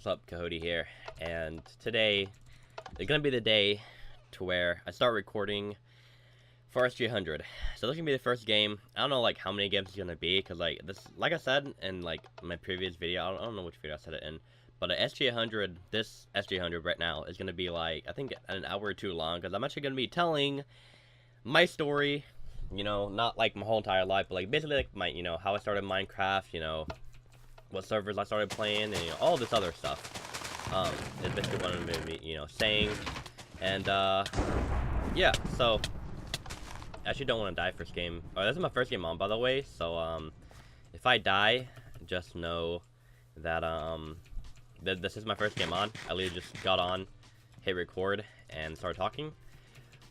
up? Coyote here, and today is gonna be the day to where I start recording for SG100. So this is gonna be the first game. I don't know like how many games it's gonna be, cause like I said in like my previous video, I don't know which video I said it in, but this SG100 right now is gonna be like I think an hour or two long, cause I'm actually gonna be telling my story. You know, not like my whole entire life, but like basically like my how I started Minecraft. What servers I started playing, and all this other stuff. Is basically what I'm gonna be saying. And yeah, so I actually don't want to die first game. This is my first game on, by the way, so if I die, just know that this is my first game on. I literally just got on, hit record, and started talking.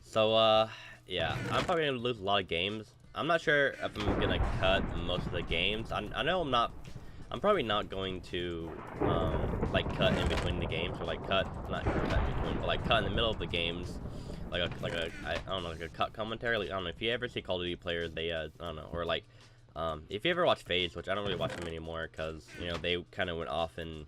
So yeah, I'm probably gonna lose a lot of games. I'm not sure if I'm gonna cut most of the games. I know I'm probably not going to like cut in between the games, or like cut in between, but like cut in the middle of the games, like I don't know, like a cut commentary. Like, I don't know if you ever see Call of Duty players, they I don't know, or like if you ever watch FaZe, which I don't really watch them anymore, because they kind of went off, and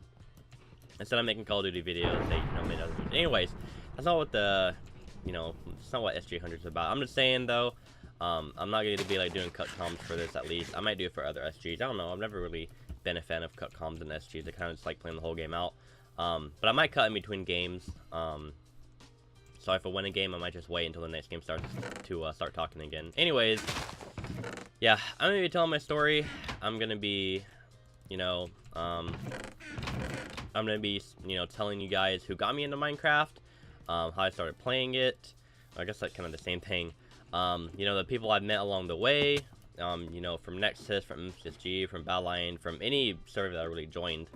instead of making Call of Duty videos, they made other videos. Anyways, that's not what it's not what SG100 is about. I'm just saying though, I'm not going to be like doing cut comms for this. At least I might do it for other SGs. I don't know. I've never really been a fan of cut comms and SGs. I kind of just like playing the whole game out. But I might cut in between games. So if I win a game, I might just wait until the next game starts to start talking again. Anyways, yeah, I'm gonna be telling my story. I'm gonna be, I'm gonna be, telling you guys who got me into Minecraft, how I started playing it. I guess that's kind of the same thing. The people I've met along the way. From Nexus, from MCSG, from Badlion, from any server that I really joined.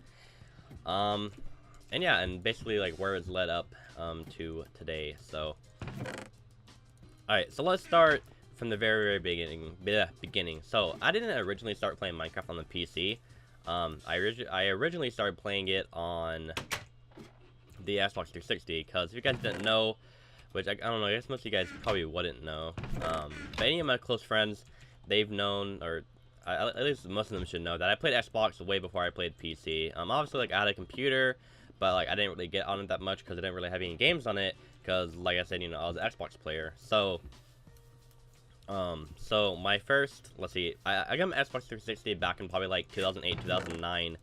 And yeah, and basically like where it's led up to today. So, alright, so let's start from the very beginning. So I didn't originally start playing Minecraft on the PC. I originally started playing it on the Xbox 360, because if you guys didn't know, which I don't know, I guess most of you guys probably wouldn't know, but any of my close friends, they've known, or at least most of them should know, that I played Xbox way before I played PC. Obviously, like, I had a computer, but like I didn't really get on it that much because I didn't really have any games on it, because like I said, I was an Xbox player. So so my first, let's see, I got my Xbox 360 back in probably like 2008, 2009.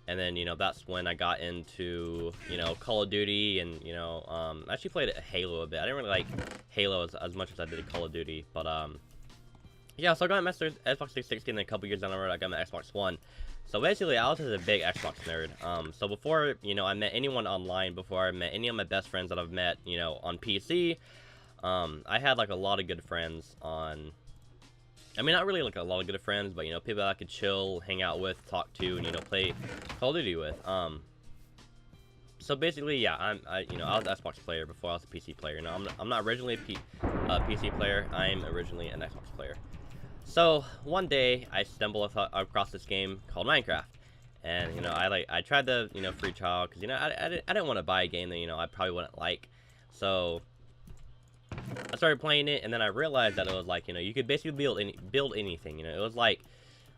And then, that's when I got into, Call of Duty, and, I actually played Halo a bit. I didn't really like Halo as much as I did Call of Duty, but, yeah, so I got my Xbox 360, and then a couple years down the road, I got my Xbox One. So basically, I was just a big Xbox nerd. So before, I met anyone online, before I met any of my best friends that I've met, on PC, I had, like, a lot of good friends on... I mean, not really like a lot of good friends, but people that I could chill, hang out with, talk to, and play Call of Duty with. So basically, yeah, I was an Xbox player before I was a PC player. I'm not originally a PC player. I'm originally an Xbox player. So one day I stumbled across this game called Minecraft, and I tried the free trial, because I didn't want to buy a game that I probably wouldn't like. So I started playing it, and then I realized that it was like, you could basically build anything. It was like,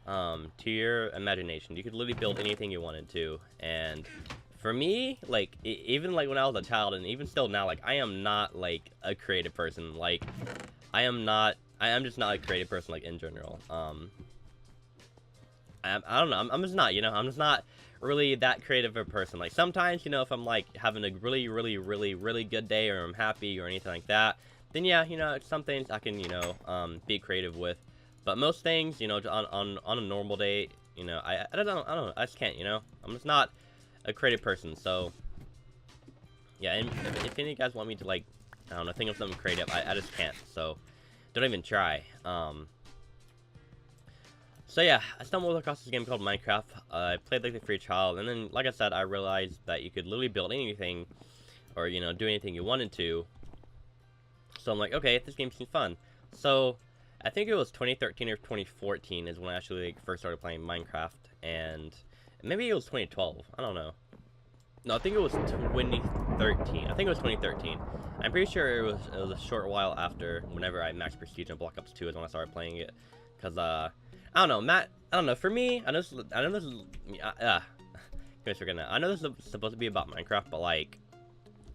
to your imagination, you could literally build anything you wanted to. And for me, like, even like when I was a child, and even still now, like, I am not like a creative person. Like, I am just not a creative person, like, in general. I don't know, I'm just not, I'm just not really that creative of a person. Like, sometimes, if I'm like having a really good day, or I'm happy, or anything like that, then yeah, some things I can be creative with. But most things, on a normal day, I don't know, I just can't. I'm just not a creative person. So yeah, and if any of you guys want me to, like, I don't know, think of something creative, I just can't. So don't even try. So yeah, I stumbled across this game called Minecraft. I played like the free trial, and then, like I said, I realized that you could literally build anything, or do anything you wanted to. So I'm like, okay, this game seems fun. So I think it was 2013 or 2014 is when I actually like first started playing Minecraft, and maybe it was 2012. I don't know. No, I think it was 2013. I think it was 2013. I'm pretty sure it was a short while after, whenever I maxed Prestige in Black Ops 2 is when I started playing it, because I don't know, Matt. I don't know. For me, I know this. guys forget that. I know this is supposed to be about Minecraft, but like,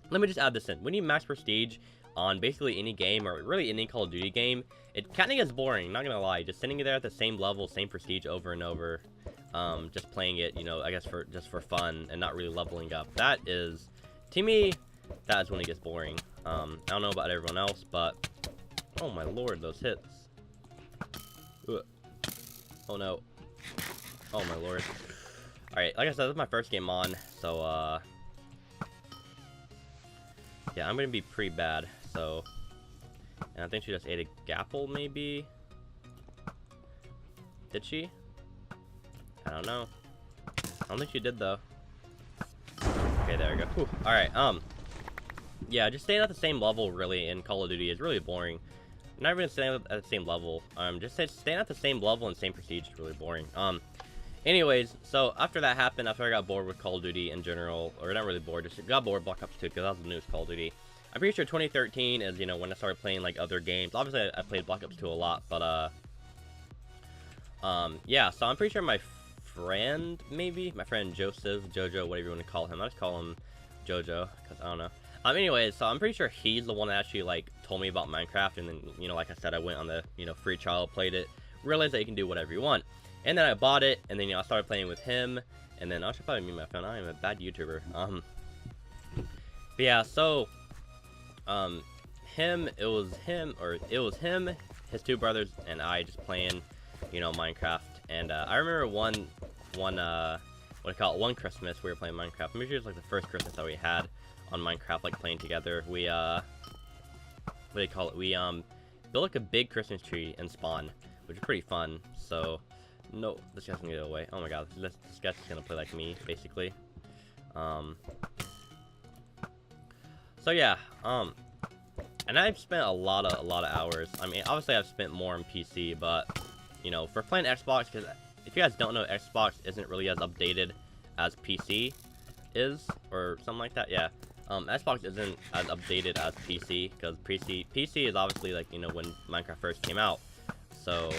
let me just add this in. When you max prestige on basically any game, or really any Call of Duty game, it kind of gets boring, not gonna lie. Just sitting there at the same level, same prestige over and over, just playing it, you know, I guess just for fun and not really leveling up. That is, to me, that is when it gets boring. I don't know about everyone else, but oh my lord, those hits. Ugh. Oh no. Oh my lord. Alright, like I said, this is my first game on, so yeah, I'm gonna be pretty bad. So, and I think she just ate a gapple, maybe? Did she? I don't know. I don't think she did, though. Okay, there we go. Whew. Alright, yeah, just staying at the same level, really, in Call of Duty is really boring. Not even staying at the same level. Just staying at the same level and same prestige is really boring. Anyways, so after that happened, after I got bored with Call of Duty in general, or not really bored, just got bored with Black Ops 2, because that was the newest Call of Duty. I'm pretty sure 2013 is, you know, when I started playing, like, other games. Obviously, I played Black Ops 2 a lot, but, yeah, so I'm pretty sure my friend, maybe? My friend Joseph, Jojo, whatever you want to call him. I just call him Jojo, because I don't know. Anyways, so I'm pretty sure he's the one that actually, like, told me about Minecraft, and then, you know, like I said, I went on the, you know, free trial, played it, realized that you can do whatever you want. And then I bought it, and then, you know, I started playing with him, and then I should probably mute my phone. I am a bad YouTuber. But yeah, so, it was him, his two brothers, and I just playing, you know, Minecraft. And, I remember one Christmas we were playing Minecraft. Maybe it was, like, the first Christmas that we had on Minecraft, like, playing together. We, what do you call it? We, built, like, a big Christmas tree in Spawn, which is pretty fun, so... No, this guy's gonna get away. Oh my god, this guy's gonna play like me, basically. So yeah, and I've spent a lot of hours. I mean, obviously I've spent more on PC, but, you know, for playing Xbox, because if you guys don't know, Xbox isn't really as updated as PC is, or something like that, yeah. Xbox isn't as updated as PC, because PC is obviously, like, you know, when Minecraft first came out, so...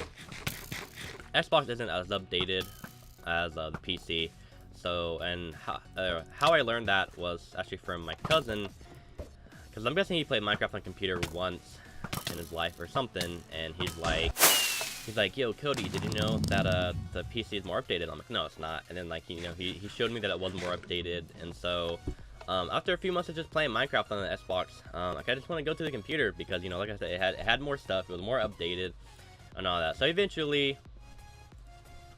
Xbox isn't as updated as the PC, so, and how I learned that was actually from my cousin, because I'm guessing he played Minecraft on computer once in his life or something, and he's like, yo, Cody, did you know that the PC is more updated? I'm like, no, it's not. And then, like, you know, he showed me that it was more updated, and so after a few months of just playing Minecraft on the Xbox, like, I just want to go to the computer because, you know, like I said, it had more stuff, it was more updated, and all that. So eventually,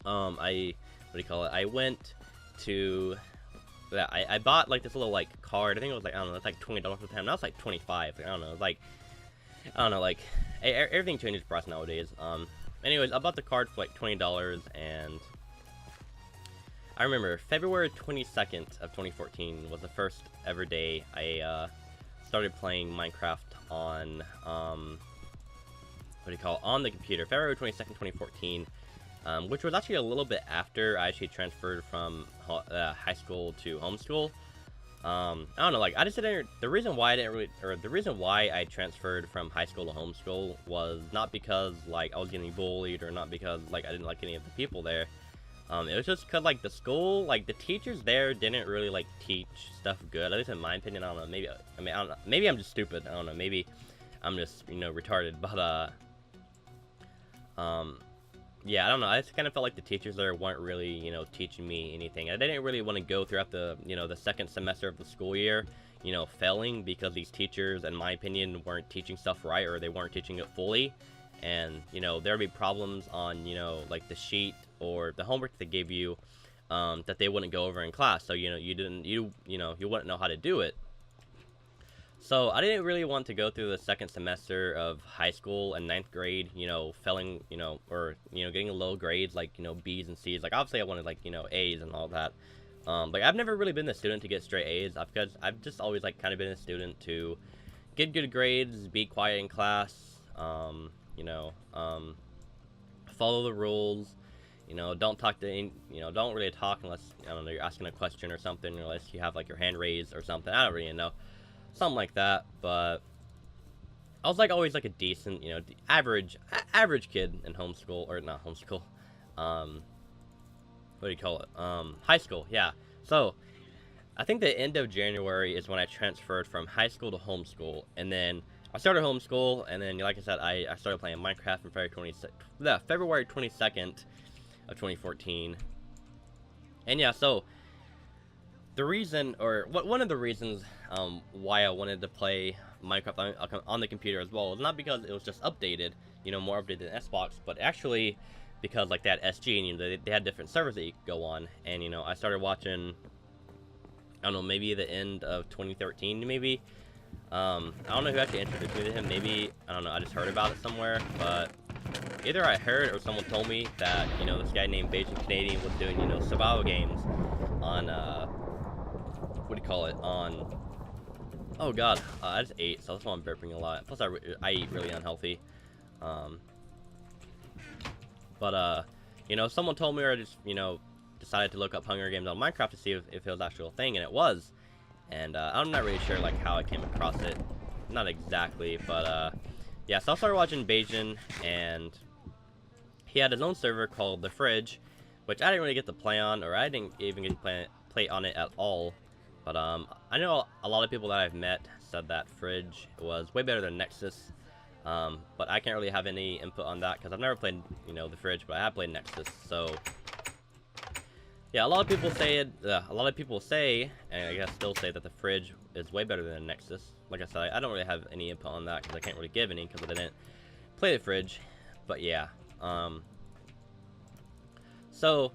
I went to, yeah, I bought, like, this little, like, card. I think it was, like, I don't know, it's like $20 at the time. Now it's, like, $25. Like, I don't know, like, everything changes price nowadays. Anyways, I bought the card for, like, $20, and I remember February 22nd of 2014 was the first ever day I, started playing Minecraft on, on the computer. February 22nd, 2014. Which was actually a little bit after I actually transferred from high school to homeschool. I don't know, like, I just didn't, the reason why I transferred from high school to homeschool was not because, like, I was getting bullied, or not because, like, I didn't like any of the people there. It was just because, like, the school, like, the teachers there didn't really, like, teach stuff good, at least in my opinion. I don't know, maybe, I don't know, maybe I'm just stupid, I don't know, maybe I'm just, you know, retarded, but, yeah, I don't know, I just kind of felt like the teachers there weren't really, you know, teaching me anything. I didn't really want to go throughout the, you know, the second semester of the school year, you know, failing because these teachers, in my opinion, weren't teaching stuff right, or they weren't teaching it fully. And, you know, there'd be problems on, you know, like, the sheet or the homework they gave you, that they wouldn't go over in class. So, you know, you wouldn't know how to do it. So I didn't really want to go through the second semester of high school and 9th grade, you know, failing, you know, or, you know, getting low grades, like, you know, B's and C's. Like, obviously I wanted, like, you know, A's and all that. Like, I've never really been the student to get straight A's. I've just always, like, kind of been a student to get good grades, be quiet in class, you know, follow the rules, you know, don't really talk unless, I don't know, you're asking a question or something, unless you have, like, your hand raised or something. I don't really know. Something like that, but I was, like, always, like, a decent, you know, average kid in homeschool, or not homeschool, what do you call it, high school, yeah. So, I think the end of January is when I transferred from high school to homeschool, and then I started homeschool, and then, like I said, I started playing Minecraft in February 22nd of 2014. And yeah, so the reason, or one of the reasons why I wanted to play Minecraft on the computer as well is not because it was just updated, you know, more updated than Xbox, but actually because like that SG, and you know, they had different servers that you could go on, and you know, I started watching, I don't know, maybe the end of 2013, maybe. I don't know who actually introduced me to him. Maybe, I don't know, I just heard about it somewhere, but either I heard or someone told me that, you know, this guy named Beijing Canadian was doing, you know, survival games on, what do you call it, on, oh god, I just ate, so that's why I'm burping a lot. Plus, I eat really unhealthy. You know, someone told me, or just, you know, decided to look up Hunger Games on Minecraft to see if it was actually a thing, and it was. And I'm not really sure like how I came across it, not exactly, but yeah. So I started watching Beijing, and he had his own server called The Fridge, which I didn't really get to play on, or I didn't even get to play on it at all. But I know a lot of people that I've met said that Fridge was way better than Nexus. But I can't really have any input on that because I've never played, you know, The Fridge, but I have played Nexus. So yeah, a lot of people say, and I guess still say, that The Fridge is way better than Nexus. Like I said, I don't really have any input on that because I can't really give any because I didn't play The Fridge. But yeah, so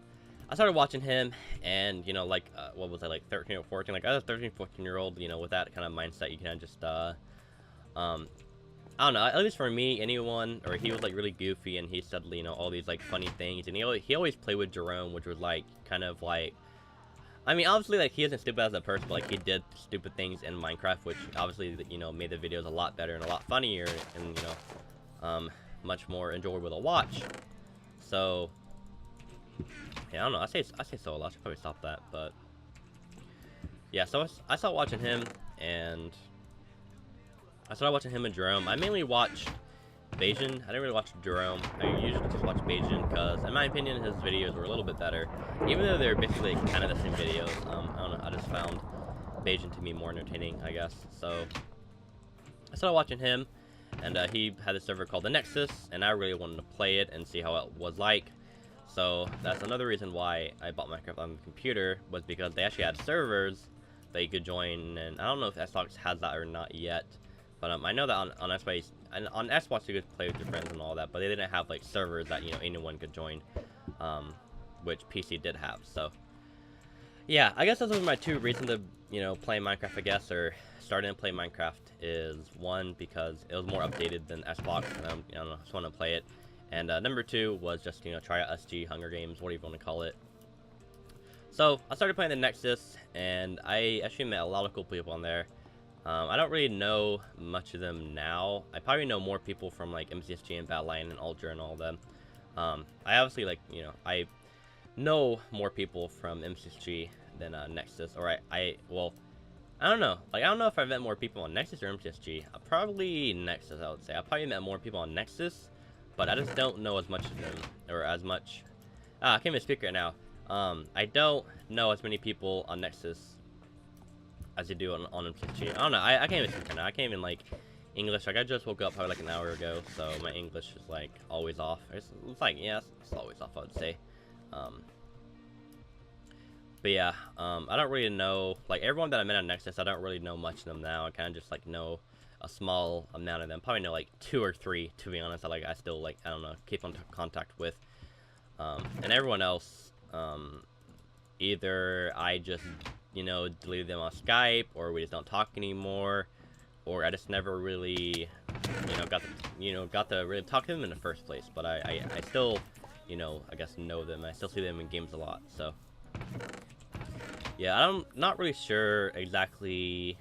I started watching him, and you know, like what was I, like 13 or 14? Like I was a 13, 14-year-old, you know, with that kind of mindset, you can just I don't know, at least for me, anyone, or he was like really goofy, and he said, you know, all these like funny things, and he always played with Jerome, which was like kind of like, I mean, obviously like he isn't stupid as a person, but like he did stupid things in Minecraft, which obviously, you know, made the videos a lot better and a lot funnier, and you know, much more enjoyable to watch. So yeah, I don't know, I say so a lot. I should probably stop that, but yeah. So I started watching him, and I started watching him and Jerome. I mainly watched Beijing. I didn't really watch Jerome. I usually just watch Beijing because, in my opinion, his videos were a little bit better. Even though they're basically kind of the same videos. I don't know, I just found Beijing to be more entertaining, I guess. So I started watching him, and he had a server called the Nexus, and I really wanted to play it and see how it was like. So that's another reason why I bought Minecraft on the computer, was because they actually had servers that you could join, and I don't know if Xbox has that or not yet. But I know that on Xbox you could play with your friends and all that, but they didn't have like servers that, you know, anyone could join, which PC did have. So yeah, I guess those were my two reasons to, you know, play Minecraft, I guess, or starting to play Minecraft. Is one, because it was more updated than Xbox, and I don't know, just want to play it, and number two was just, you know, try out SG, Hunger Games, whatever you want to call it. So I started playing the Nexus, and I actually met a lot of cool people on there. I don't really know much of them now. I probably know more people from like MCSG and Badlion and Ultra and all of them. I obviously, like, you know, I know more people from MCSG than Nexus, or well, I don't know. Like, I don't know if I've met more people on Nexus or MCSG. Probably Nexus, I would say. I probably met more people on Nexus, but I just don't know as much of them, or as much. I can't even speak right now. I don't know as many people on Nexus as you do on MCSG. I don't know, I can't even speak right now. I can't even, like, English. Like, I just woke up probably like an hour ago, so my English is, like, always off. It's like, yeah, it's always off, I would say. But yeah, I don't really know, like, everyone that I met on Nexus, I don't really know much of them now. I kind of just, like, know a small amount of them. Probably know, like, 2 or 3, to be honest. I still, like, I don't know, keep on contact with. And everyone else, either I just, you know, deleted them on Skype, or we just don't talk anymore, or I just never really, got to really talk to them in the first place. But I still, you know, I guess know them. I still see them in games a lot. So yeah, I'm not really sure exactly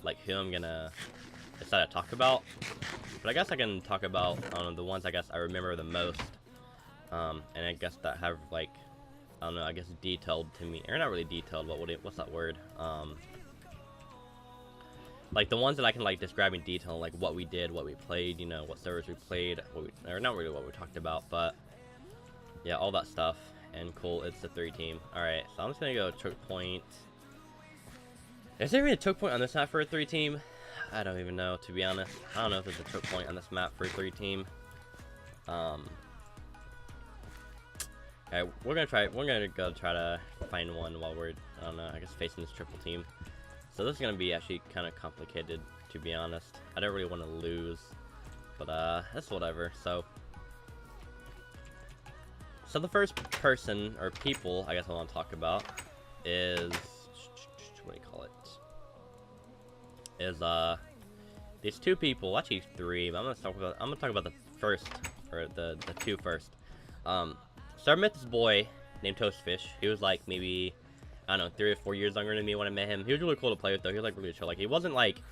like who I'm gonna decide to talk about, but I guess I can talk about the ones I guess I remember the most, and I guess that have, like, I don't know, I guess detailed to me, or not really detailed, but what's that word? Like the ones that I can, like, describe in detail, like what we did, what we played, you know, what servers we played, or not really what we talked about, but yeah, all that stuff. And cool, it's the 3 team. Alright, so I'm just gonna go choke point. Is there even a choke point on this map for a 3 team? I don't even know, to be honest. I don't know if there's a choke point on this map for a 3 team. Okay, we're gonna go try to find one while we're, I don't know, I guess facing this triple team. So this is gonna be actually kind of complicated, to be honest. I don't really want to lose, but that's whatever. So the first person, or people, I guess I want to talk about is, what do you call it? Is these 2 people, actually 3, but I'm gonna talk about the first, or the 2 first. So I met this boy named Toastfish. He was like maybe, I don't know, 3 or 4 years younger than me when I met him. He was really cool to play with though. He was like really chill. Like he wasn't like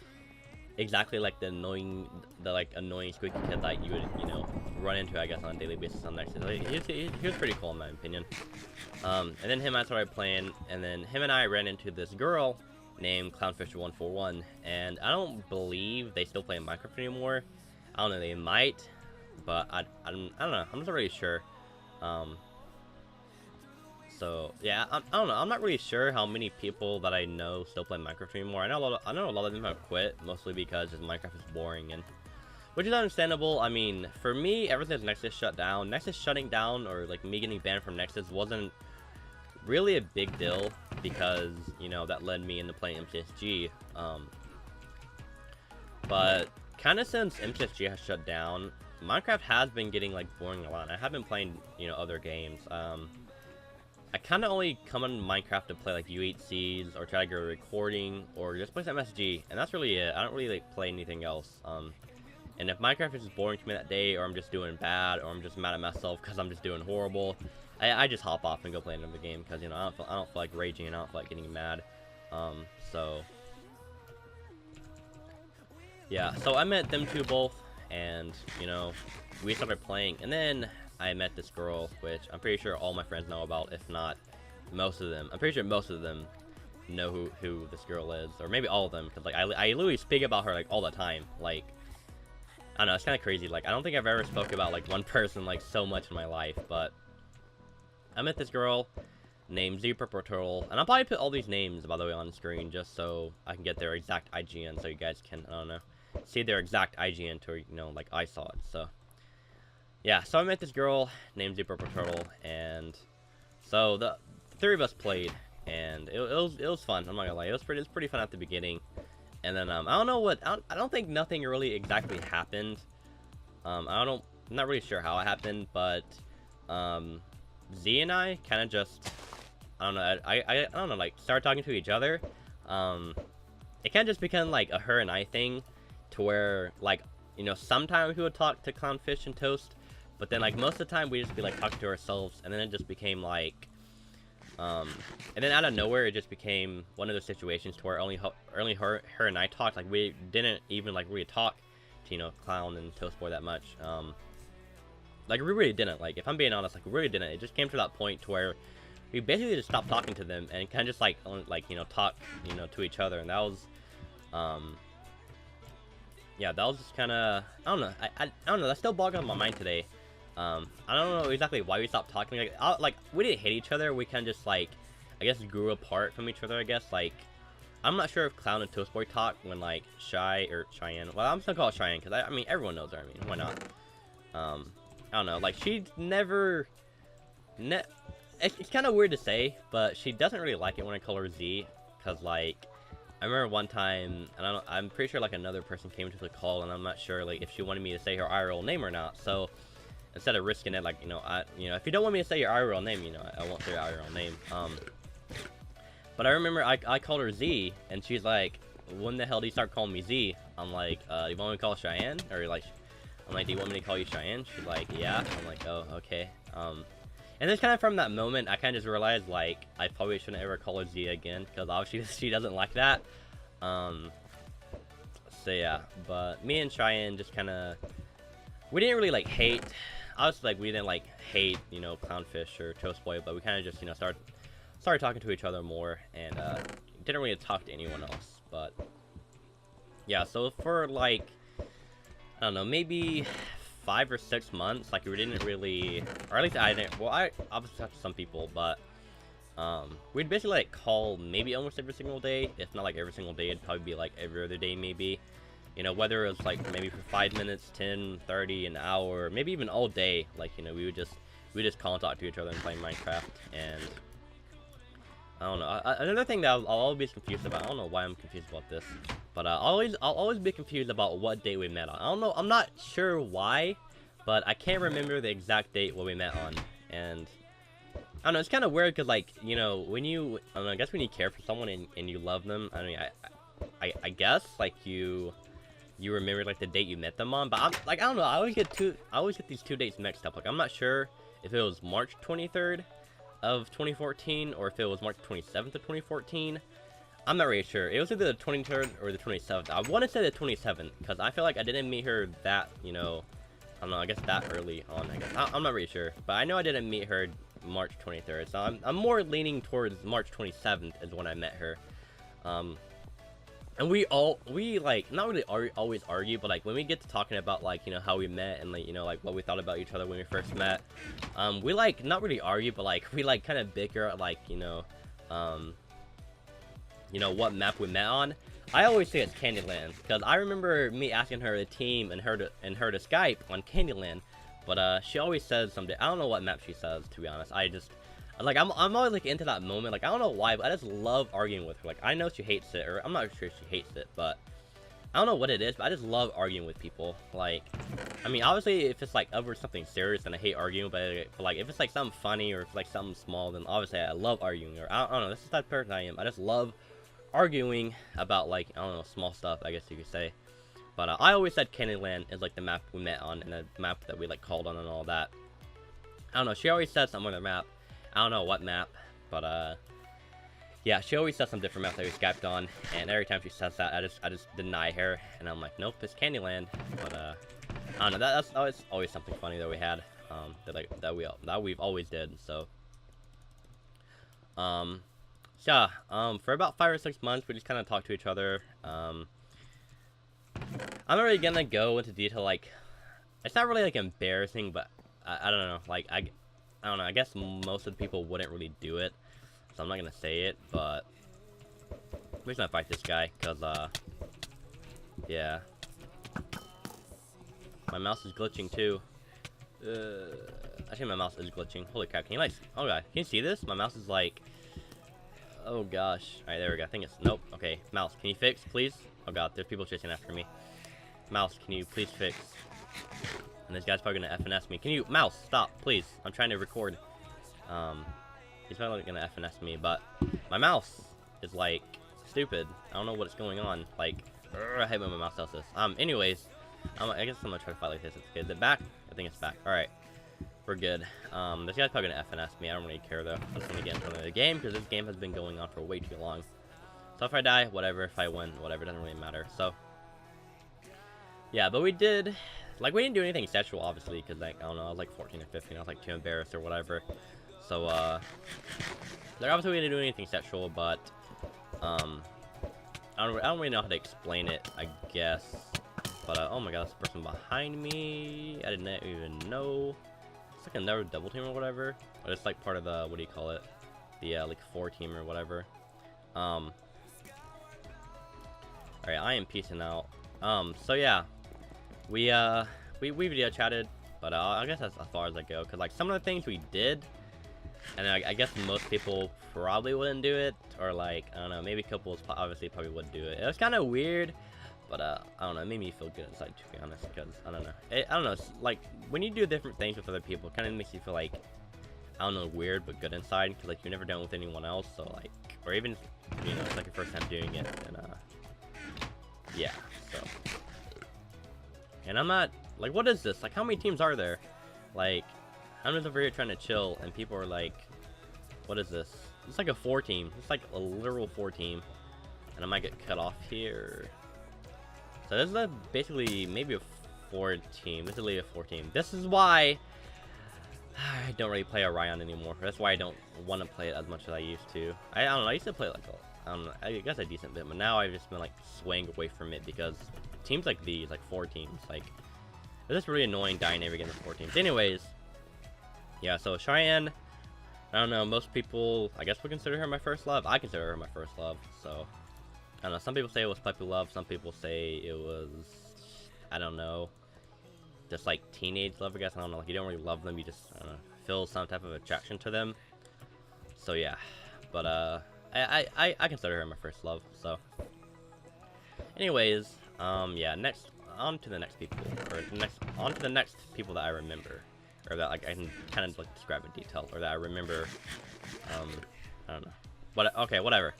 exactly like the annoying squeaky kid that you would, you know, run into, I guess, on a daily basis on Nexus. Like, he was pretty cool in my opinion. And then him and I started playing, and then him and I ran into this girl named Clownfish141, and I don't believe they still play Minecraft anymore. I don't know, they might, but I don't know. I'm not really sure. So yeah, I don't know. I'm not really sure how many people that I know still play Minecraft anymore. I know a lot of them have quit, mostly because just Minecraft is boring, and which is understandable. I mean, for me, ever since Nexus shut down, Nexus shutting down, or like me getting banned from Nexus, wasn't really a big deal because, you know, that led me into playing MCSG. But kind of since MCSG has shut down, Minecraft has been getting like boring a lot. I have been playing, you know, other games. I kind of only come on Minecraft to play like U8Cs, or try to go recording, or just play some MSG, and that's really it. I don't really like play anything else. And if Minecraft is just boring to me that day, or I'm just doing bad, or I'm just mad at myself because I'm just doing horrible, I just hop off and go play another game, because, you know, I don't feel like raging, and I don't feel like getting mad. So yeah, so I met them 2 both, and, you know, we started playing, and then I met this girl, which I'm pretty sure all my friends know about, if not most of them. I'm pretty sure most of them know who this girl is, or maybe all of them, because like I literally speak about her like all the time. Like, I don't know, it's kind of crazy. Like, I don't think I've ever spoke about like one person like so much in my life. But I met this girl named Turtle, and I'll probably put all these names, by the way, on screen just so I can get their exact IGN, so you guys can, I don't know, see their exact IGN to, you know, like I saw it. So yeah, so I met this girl named Turtle, and so the 3 of us played, and it was fun. I'm not gonna lie, it was pretty fun at the beginning, and then I don't know what, I don't think nothing really exactly happened. I'm not really sure how it happened, but Z and I kind of just, I don't know, I don't know, like started talking to each other. It kind of just became like a her and I thing, to where, like, you know, sometimes we would talk to Clownfish and Toast, but then like most of the time we just be like talking to ourselves, and then it just became like, and then out of nowhere it just became one of those situations to where only her and I talked. Like, we didn't even like really talk to, you know, Clown and Toast Boy that much. Like, we really didn't. Like, if I'm being honest, like, we really didn't. It just came to that point to where we basically just stopped talking to them and kind of just like you know, talk, you know, to each other, and that was yeah, that was just kind of, I don't know, I don't know, that's still boggling on my mind today. I don't know exactly why we stopped talking. Like, we didn't hate each other, we kind of just like, I guess, grew apart from each other, I guess. Like, I'm not sure if Clown and Toast Boy talk when like Cheyenne, well, I'm just gonna call it Cheyenne, because I mean, everyone knows her, I mean, why not? I don't know, like, she never, it's kind of weird to say, but she doesn't really like it when I call her Z, because like, I remember one time, and I'm pretty sure like another person came to the call, and I'm not sure like if she wanted me to say her IRL name or not. So instead of risking it, like, you know, if you don't want me to say your IRL name, you know, I won't say your IRL name. But I remember I called her Z, and she's like, when the hell do you start calling me Z? I'm like, you want me to call Cheyenne? Or like, I'm like, do you want me to call you Cheyenne? She's like, yeah. I'm like, oh, okay. And then kind of from that moment, I kind of just realized, like, I probably shouldn't ever call her Z again, because obviously she doesn't like that. So yeah, but me and Cheyenne just kind of, we didn't really like hate. Obviously, like, we didn't like hate, you know, Clownfish or Toast Boy, but we kind of just, you know, started talking to each other more, and didn't really talk to anyone else. But yeah, so for like, I don't know, maybe 5 or 6 months, like, we didn't really, or at least I didn't, well, I obviously talked to some people, but, we'd basically, like, call maybe almost every single day. If not, like, every single day, it'd probably be, like, every other day, maybe. You know, whether it was, like, maybe for 5 minutes, 10, 30, an hour, maybe even all day, like, you know, we would just call and talk to each other and play Minecraft, and I don't know. Another thing that I'll always be confused about, I don't know why I'm confused about this, but I'll always be confused about what day we met on. I don't know, I'm not sure why, but I can't remember the exact date what we met on, and I don't know, it's kind of weird, because, like, you know, when you, I don't know, I guess when you care for someone and you love them, I mean, I guess, like, you remember, like, the date you met them on, but I'm, like, I don't know, I always get these 2 dates mixed up. Like, I'm not sure if it was March 23rd of 2014, or if it was March 27th of 2014, I'm not really sure. It was either the 23rd or the 27th, I want to say the 27th, because I feel like I didn't meet her that, you know, I don't know, I guess that early on, I guess, I'm not really sure, but I know I didn't meet her March 23rd, so I'm more leaning towards March 27th is when I met her. And we like, not really always argue, but like when we get to talking about, like, you know, how we met and, like, you know, like what we thought about each other when we first met, we like not really argue, but like we like kind of bicker at, like, you know, what map we met on. I always say it's Candyland, because I remember me asking her the team and her to Skype on Candyland, but she always says something. I don't know what map she says, to be honest. Like, I'm always, like, into that moment. Like, I don't know why, but I just love arguing with her. Like, I know she hates it, or I'm not sure she hates it, but I don't know what it is, but I just love arguing with people. Like, I mean, obviously, if it's, like, over something serious, then I hate arguing, but like, if it's, like, something funny, or if it's, like, something small, then obviously I love arguing, or I don't know, this is the type of person I am. I just love arguing about, like, I don't know, small stuff, I guess you could say. But I always said Candyland is, like, the map we met on, and the map that we, like, called on and all that. I don't know, she always said something on the map. I don't know what map, but, yeah, she always says some different map that we Skyped on, and every time she says that, I just deny her, and I'm like, nope, it's Candyland. But, I don't know, that's always something funny that we had, that we've always did, so. Yeah, for about 5 or 6 months, we just kind of talked to each other. I'm not really gonna go into detail, like, it's not really, like, embarrassing, but I don't know, like, I don't know, I guess most of the people wouldn't really do it, so I'm not gonna say it, but we're just gonna fight this guy, because, yeah. My mouse is glitching, too. Actually, my mouse is glitching. Holy crap, can you, like, oh god, can you see this? My mouse is, like, oh gosh. Alright, there we go, I think it's, nope, okay, mouse, can you fix, please? Oh god, there's people chasing after me. Mouse, can you please fix? And this guy's probably gonna FNS me. Can you, mouse, stop, please. I'm trying to record. He's probably gonna FNS me, but my mouse is, like, stupid. I don't know what's going on. Like, I hate when my mouse does this. Anyways, I guess I'm gonna try to fight like this. Is it back? I think it's back. Alright. We're good. This guy's probably gonna FNS me. I don't really care, though. I just wanna get into the game, because this game has been going on for way too long. So if I die, whatever. If I win, whatever. It doesn't really matter. So, yeah, but we did, like, we didn't do anything sexual, obviously, because, like, I don't know, I was, like, 14 or 15, I was, like, too embarrassed or whatever, so, like, obviously we didn't do anything sexual, but, I don't really know how to explain it, I guess, but, oh my god, this person behind me, I didn't even know, it's, like, another double team or whatever, or it's, like, part of the, what do you call it, the, like, 4 team or whatever, alright, I am peacing out, so, yeah. We video chatted, but I guess that's as far as I go, because, like, some of the things we did, and I guess most people probably wouldn't do it, or, like, I don't know, maybe couples obviously probably would do it. It was kind of weird, but, I don't know, it made me feel good inside, to be honest, because, I don't know, I don't know, it's, like, when you do different things with other people, it kind of makes you feel, like, I don't know, weird, but good inside, because, like, you've never done it with anyone else, so, like, or even, you know, it's, like, your first time doing it, and, yeah, so. And I'm not, like, what is this? Like, how many teams are there? Like, I'm just over here trying to chill, and people are like, what is this? It's like a 4 team. It's like a literal 4 team. And I might get cut off here. So this is basically maybe a 4 team. This is literally a 4 team. This is why I don't really play Orion anymore. That's why I don't want to play it as much as I used to. I don't know, I used to play like, I don't know, I guess a decent bit, but now I've just been like swaying away from it because teams like these, like 4 teams, like, It's just really annoying dying every game with 4 teams. Anyways, yeah, so Cheyenne, I don't know, most people, I guess, would consider her my first love. I consider her my first love, so, I don't know, some people say it was puppy love, some people say it was, I don't know, just like teenage love, I guess. I don't know, like you don't really love them, you just, I don't know, feel some type of attraction to them. So yeah, but I consider her my first love. So anyways, yeah, next on to the next people, or on to the next people that I remember, or that like I can kind of like describe in detail, or that I remember. I don't know, but okay, whatever.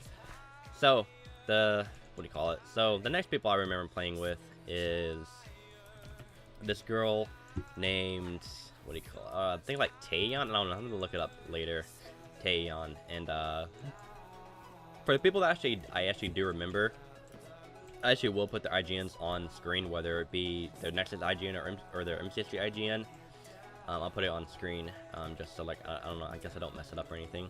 So what do you call it? So the next people I remember playing with is this girl named, what do you call it? I think like Taeyeon. I don't know. I'm gonna look it up later. Taeyeon. And for the people that I actually do remember, I actually will put their IGNs on screen, whether it be their Nexus IGN or their MCSG IGN. I'll put it on screen, just so like I don't know. I guess I don't mess it up or anything.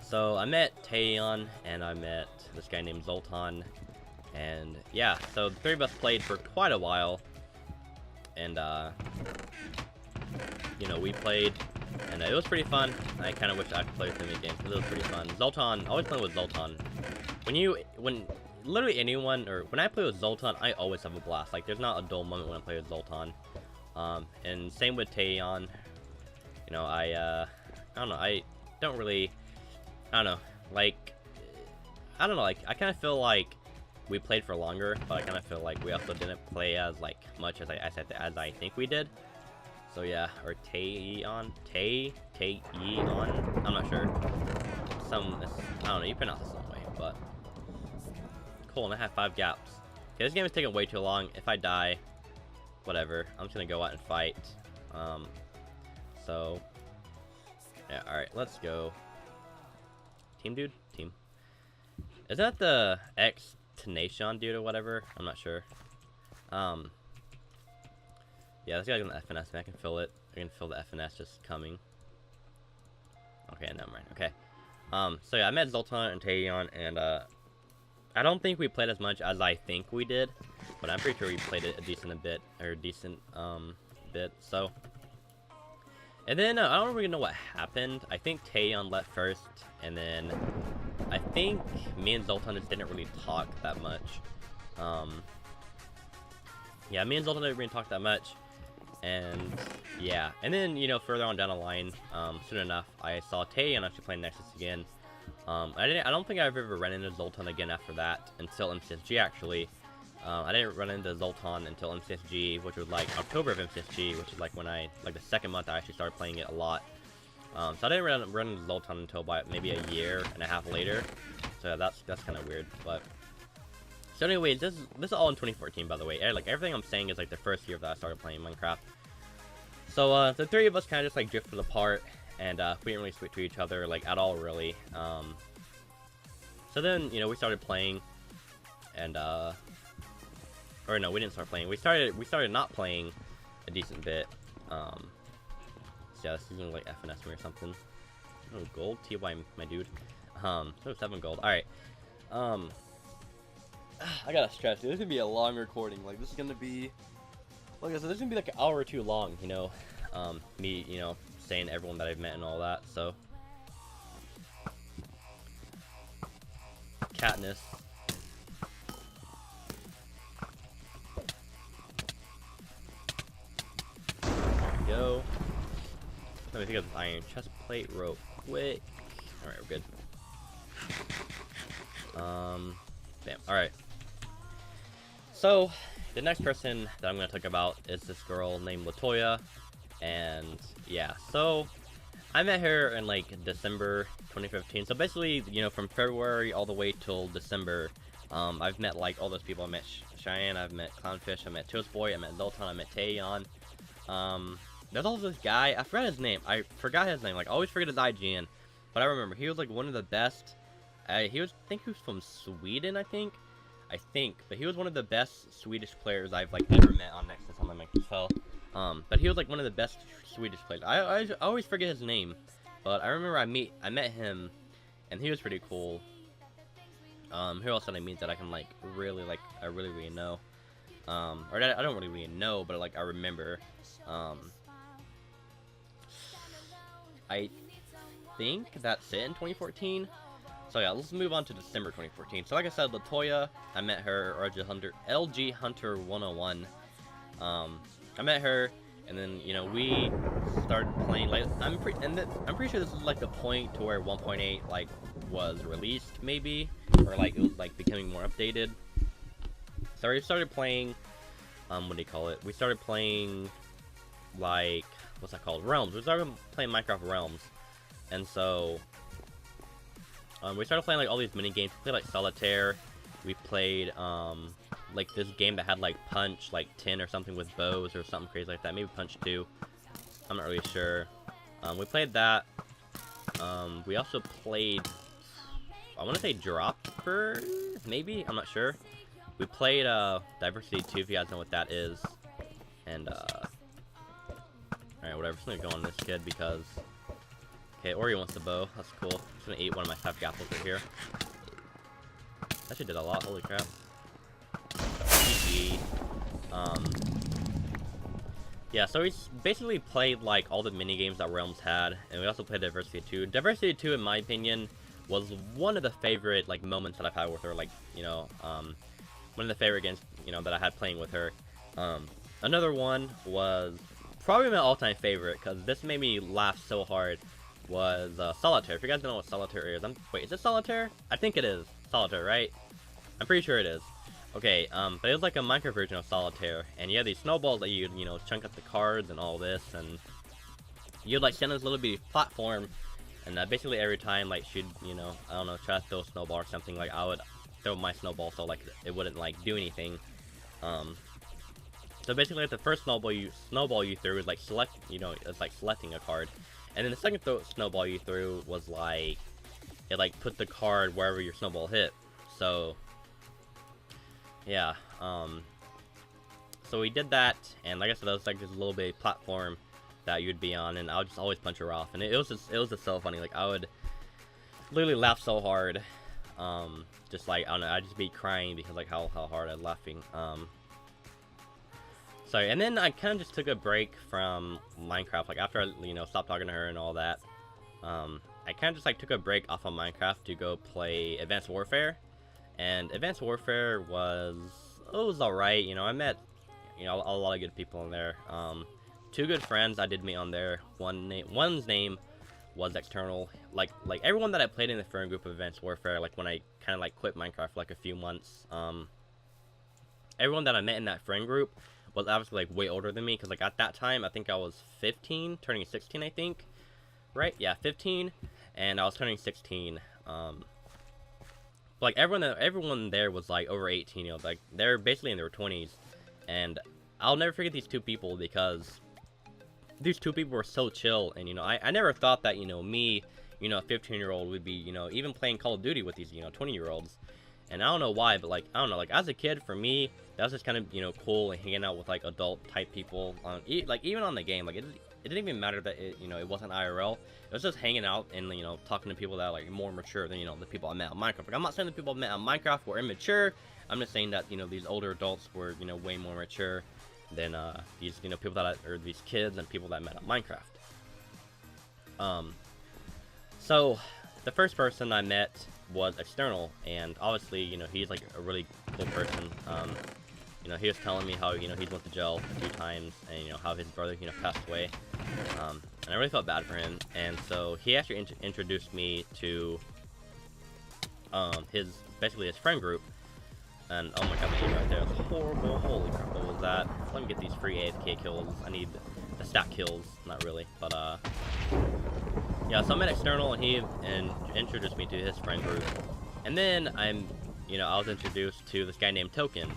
So I met Taeyeon and I met this guy named Zoltan. And yeah, so the 3 of us played for quite a while, and you know, we played, and it was pretty fun. I kind of wish I could play with him again because it was pretty fun. Zoltan, always playing with Zoltan. When literally anyone, or when I play with Zoltan, I always have a blast. Like there's not a dull moment when I play with Zoltan. And same with Taeyeon. You know, I don't know. I don't really, I don't know. Like, I don't know. Like I kind of feel like we played for longer, but I kind of feel like we also didn't play as like much as I think we did. So yeah, or Taeyeon, I'm not sure. I don't know, you pronounce it some way, but cool. And I have 5 gaps. Okay, this game is taking way too long. If I die, whatever. I'm just gonna go out and fight. So yeah, all right, let's go. Team, dude, team. Is that the Tenacion dude or whatever? I'm not sure. Yeah, this guy's on the FNS, man. I can feel it. I can feel the FNS just coming. Okay, never mind. Okay. So yeah, I met Zoltan and Taeyeon, and I don't think we played as much as I think we did, but I'm pretty sure we played it a decent bit. So, and then I don't really know what happened. I think Taeyeon left first, and then I think me and Zoltan just didn't really talk that much. Yeah, me and Zoltan didn't really talk that much. And yeah, and then, you know, further on down the line, soon enough, I saw Taeyeon actually playing Nexus again. I don't think I've ever run into Zoltan again after that, until MCSG actually. I didn't run into Zoltan until MCSG, which was like October of MCSG, which is like when like the second month I actually started playing it a lot. So I didn't run into Zoltan until about maybe a year and a half later. So that's kind of weird, but. So anyways, this is all in 2014, by the way. Like everything I'm saying is like the first year that I started playing Minecraft. So the 3 of us kind of just like drifted apart, and we didn't really speak to each other like at all, really. So then, you know, we started playing, and or no, we didn't start playing. We started not playing a decent bit. So yeah, this is gonna like FNS me or something. Oh, gold, TY, my dude. So 7 gold. All right. I gotta stress, dude, this is gonna be a long recording. Like, this is gonna be, like I said, this is gonna be like an hour or 2 long, you know. Me, you know, saying everyone that I've met and all that, so. Katniss. There we go. Let me pick up this iron chest plate real quick. Alright, we're good. Bam. Alright. So, the next person that I'm going to talk about is this girl named Latoya, and yeah, so I met her in like December 2015, so basically, you know, from February all the way till December, I've met like all those people. I met Cheyenne, I've met Clownfish, I met Toast Boy, I met Zoltan, I met Taeyeon. There's also this guy, I forgot his name, like, I always forget his IGN, but I remember, he was like one of the best. I think he was from Sweden, I think, but he was one of the best Swedish players I've like ever met on Nexus on the Microsoft. But he was like one of the best Swedish players. I always forget his name, but I remember I met him, and he was pretty cool. Who else did I meet that I can like really know? or I don't really know, but like I remember. I think that's it in 2014. So yeah, let's move on to December 2014. So like I said, Latoya, I met her, or LG Hunter 101. I met her, and then we started playing. Like I'm pretty sure this is like the point to where 1.8 like was released, maybe, or like it was like becoming more updated. So we started playing. What do you call it? We started playing like what's that called? Realms. We started playing Minecraft Realms, and so we started playing like all these mini games. We played like Solitaire. We played like this game that had like Punch like 10 or something with bows or something crazy like that. Maybe Punch 2. I'm not really sure. We played that. We also played, I want to say Dropper, maybe? I'm not sure. We played Diversity 2, if you guys know what that is. And alright, whatever. I'm just gonna go on this kid because okay, Ori wants the bow. That's cool. I'm just gonna eat one of my stuffed apples right here. Actually did a lot, holy crap. GG. Yeah, so we basically played like all the mini games that Realms had, and we also played Diversity 2. Diversity 2, in my opinion, was one of the favorite like moments that I've had with her. Like, one of the favorite games, that I had playing with her. Another one was probably my all-time favorite, because this made me laugh so hard, was Solitaire. If you guys don't know what Solitaire is, wait, is it Solitaire? I think it is Solitaire, right? I'm pretty sure it is. Okay, but it was like a Minecraft version of Solitaire, and you had these snowballs that you'd, chunk up the cards and all this, and you'd like stand on this little bitty platform, and basically every time like she'd, I don't know, try to throw a snowball or something, like I would throw my snowball so like it wouldn't like do anything. So basically like, the first snowball you threw is like it's like selecting a card, and then the second snowball you threw was like it like put the card wherever your snowball hit. So yeah, so we did that, and like I said, that was like this little bit platform that you'd be on, and I would just always punch her off, and it was just so funny. Like I would literally laugh so hard, just like I don't know, I'd just be crying because like how hard I'm laughing. Sorry, and then I kind of just took a break from Minecraft, like after I stopped talking to her and all that. I kind of just like took a break off of Minecraft to go play Advanced Warfare. And Advanced Warfare was alright. I met a lot of good people in there. Two good friends I did meet on there. One's name was External. Like everyone that I played in the friend group of Advanced Warfare, like when I kind of like quit Minecraft for like a few months, everyone that I met in that friend group was obviously like way older than me, because like at that time I think I was 15, turning 16, I think, right? Yeah, 15, and I was turning 16. Like everyone there was like over 18, like they're basically in their 20s, and I'll never forget these two people, because these two people were so chill, and I never thought that me, a 15-year-old would be even playing Call of Duty with these 20-year-olds, and I don't know why, but like I don't know, like as a kid, for me that was just kind of cool, and hanging out with like adult type people on like even on the game, like it didn't even matter that it wasn't IRL. It was just hanging out and talking to people that are like more mature than the people I met on Minecraft. Like, I'm not saying the people I met on Minecraft were immature. I'm just saying that these older adults were way more mature than these people that or these kids and people that I met on Minecraft. So the first person I met was External, and obviously he's like a really cool person. He was telling me how he's went to jail a few times, and how his brother passed away, and I really felt bad for him. And so he actually introduced me to basically his friend group. And oh my god, the right there was horrible. Holy crap, what was that? Let me get these free AFK kills. I need the stat kills, not really, but yeah. So I met External, and he introduced me to his friend group, and then I was introduced to this guy named Token.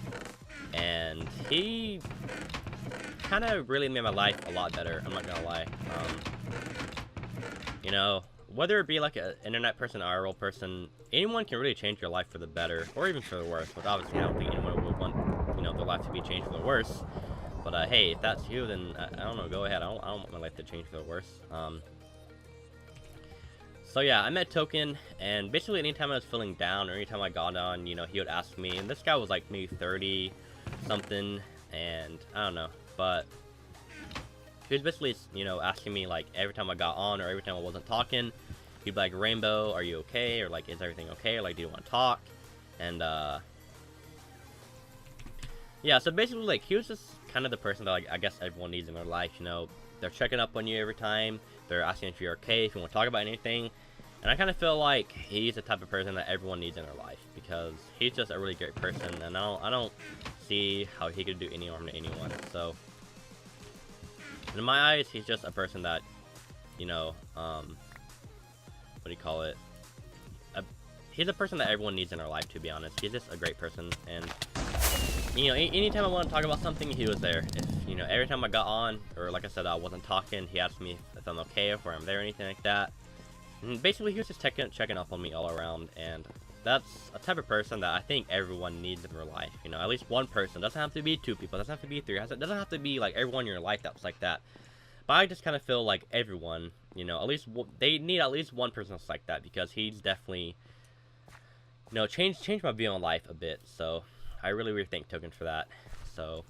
And he kind of really made my life a lot better, I'm not gonna lie. Whether it be like an internet person or a real person, anyone can really change your life for the better, or even for the worse. But obviously I don't think anyone would want their life to be changed for the worse. But hey, if that's you, then I don't know, go ahead. I don't want my life to change for the worse. So yeah, I met Token, and basically anytime I was feeling down, or anytime I got on, he would ask me, and this guy was like maybe 30 something, and I don't know, but he was basically, you know, asking me like every time I got on or every time I wasn't talking, he'd be like, Rainbow, are you okay? Or like, is everything okay? Or like, do you want to talk? And yeah, so basically like he was just kind of the person that like I guess everyone needs in their life, you know. They're checking up on you every time. They're asking if you're okay, if you want to talk about anything. And I kind of feel like he's the type of person that everyone needs in their life because he's just a really great person, and I don't see how he could do any harm to anyone. So in my eyes, he's just a person that, you know, what do you call it? He's a person that everyone needs in their life, to be honest. He's just a great person, and you know, anytime I want to talk about something, he was there. If, you know, every time I got on, or like I said, I wasn't talking, he asked me if I'm okay, if I'm there, or anything like that. And basically, he was just checking up on me all around, and that's a type of person that I think everyone needs in their life. You know, at least one person. Doesn't have to be two people. Doesn't have to be three. It doesn't have to be like everyone in your life that's like that. But I just kind of feel like everyone, you know, at least they need at least one person that's like that, because he's definitely, you know, changed my view on life a bit. So I really thank Token for that. So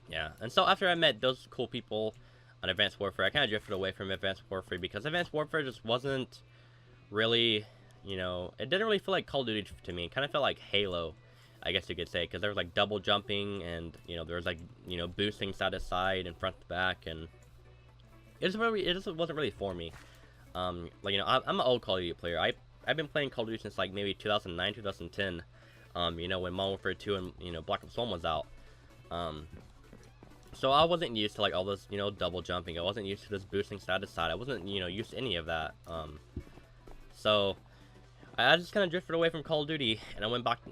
yeah, and so after I met those cool people on Advanced Warfare, I kind of drifted away from Advanced Warfare because Advanced Warfare just wasn't really, you know, it didn't really feel like Call of Duty to me. It kind of felt like Halo, I guess you could say, because there was like double jumping, and you know, there was like, you know, boosting side to side and front to back, and it just wasn't really for me. Like, you know, I'm an old Call of Duty player. I've been playing Call of Duty since like maybe 2009, 2010. You know, when Modern Warfare 2 and, you know, Black Ops 1 was out. So I wasn't used to like all this, you know, double jumping. I wasn't used to this boosting side to side. I wasn't, you know, used to any of that. So I just kind of drifted away from Call of Duty, and I went back to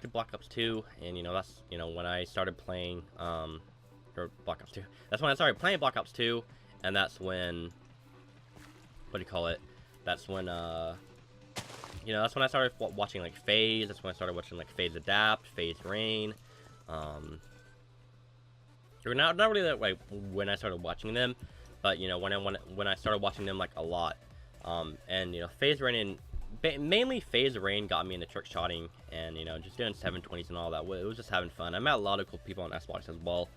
Black Ops 2, and you know, that's, you know, when I started playing or Black Ops 2. That's when I started playing Black Ops 2, and that's when, what do you call it? That's when you know, that's when I started watching like FaZe. That's when I started watching like FaZe Adapt, FaZe Rain. Or not really that, like when I started watching them, but you know, when I started watching them like a lot. And you know, FaZe Rain and mainly FaZe Rain got me into trick shotting, and you know, just doing 720s and all that. It was just having fun. I met a lot of cool people on Xbox as well.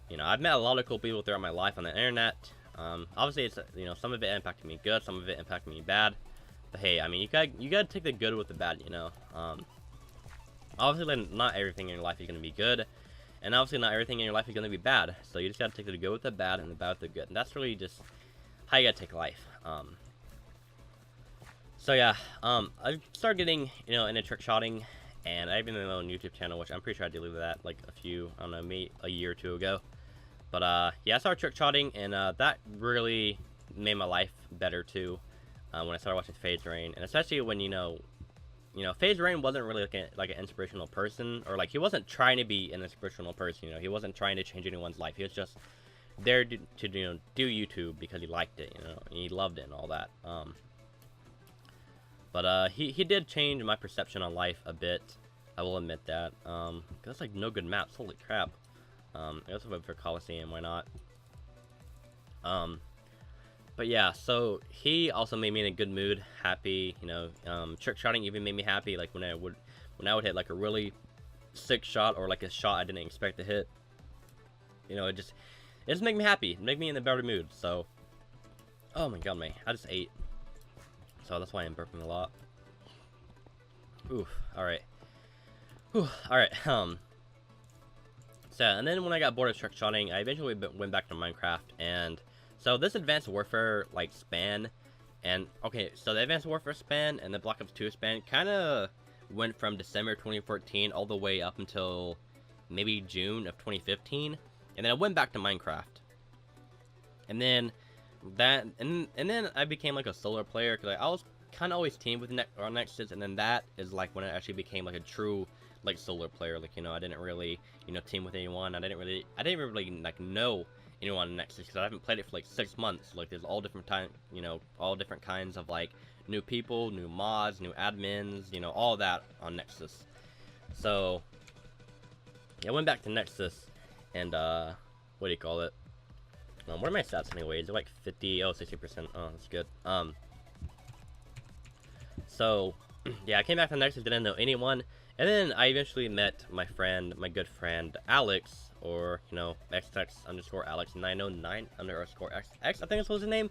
You know, I've met a lot of cool people throughout my life on the internet. Obviously, it's, you know, some of it impacted me good, some of it impacted me bad. But hey, I mean, you gotta take the good with the bad, you know. Obviously, not everything in your life is gonna be good, and obviously not everything in your life is gonna be bad. So you just gotta take the good with the bad, and the bad with the good. And that's really just how you gotta take life. So yeah, I started getting, you know, into trick shotting, and I even made my own YouTube channel, which I'm pretty sure I deleted that like I don't know, maybe a year or two ago. But yeah, I started trick shotting, and that really made my life better too. When I started watching FaZe Rain, and especially when, you know, FaZe Rain wasn't really like an inspirational person, or like he wasn't trying to be an inspirational person. You know, he wasn't trying to change anyone's life. He was just there to you know, do YouTube because he liked it, you know, and he loved it and all that. But he did change my perception on life a bit. I will admit that. That's like no good maps. Holy crap. I also voted for Coliseum. Why not? But yeah, so he also made me in a good mood, happy, you know. Trick shotting even made me happy, like when I would hit like a really sick shot, or like a shot I didn't expect to hit. You know, it just made me happy, make me in a better mood. So, oh my god, man, I just ate, so that's why I'm burping a lot. Oof. All right. Whew. All right. So, and then when I got bored of trick shotting, I eventually went back to Minecraft, and so this Advanced Warfare like span, and okay, so the Advanced Warfare span and the Black Ops 2 span kind of went from December 2014 all the way up until maybe June of 2015, and then I went back to Minecraft, and then and then I became like a solo player, because I was kind of always teamed with Nexus, and then that is like when I actually became like a true like solo player. Like, you know, I didn't really, you know, team with anyone. I didn't really like know anyone on Nexus, because I haven't played it for like 6 months. Like, there's all different you know, all different kinds of like new people, new mods, new admins, you know, all that on Nexus. So yeah, I went back to Nexus, and what do you call it? What are my stats anyways? They're like 50, 60%. Oh, that's good. So yeah, I came back to Nexus, didn't know anyone, and then I eventually met my good friend Alex, or you know, XX_Alex909 underscore XX, I think that's was his name.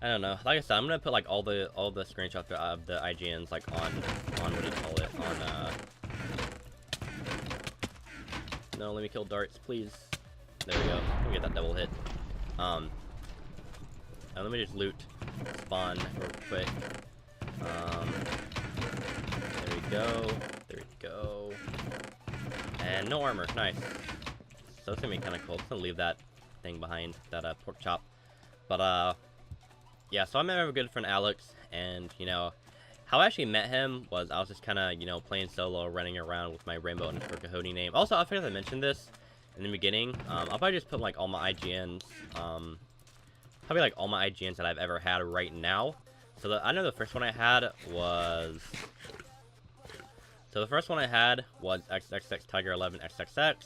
I don't know. Like I said, I'm gonna put like all the screenshots of the IGNs like on what do you call it, on no, let me kill darts, please. There we go. Let me get that double hit. And let me just loot spawn real quick. There we go. There we go. And no armor. Nice. So it's gonna be kind of cool. I'm gonna leave that thing behind, that pork chop. But yeah. So I met my good friend Alex, and you know, how I actually met him was I was just kind of, you know, playing solo, running around with my Rainbow_Coyote name. Also, I forgot to mention this in the beginning. I'll probably just put like all my IGNs, probably like all my IGNs that I've ever had right now. So I know the first one I had was, XXX Tiger 11 XXX,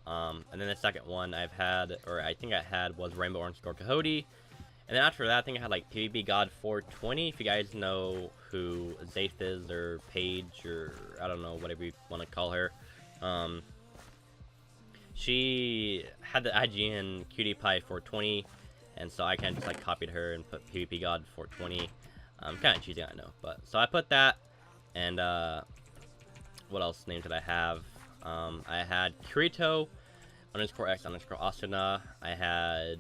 and then the second one I've had, or I think I had, was Rainbow_Coyote. And then after that, I think I had like PvP God 420. If you guys know who Zaith is, or Paige, or I don't know, whatever you want to call her. She had the IGN Cutie Pie 420, and so I kind of just like copied her and put PvP God 420. Kind of cheesy, I know, but so I put that. And what else names did I have? I had Kirito _X _Asuna. I had,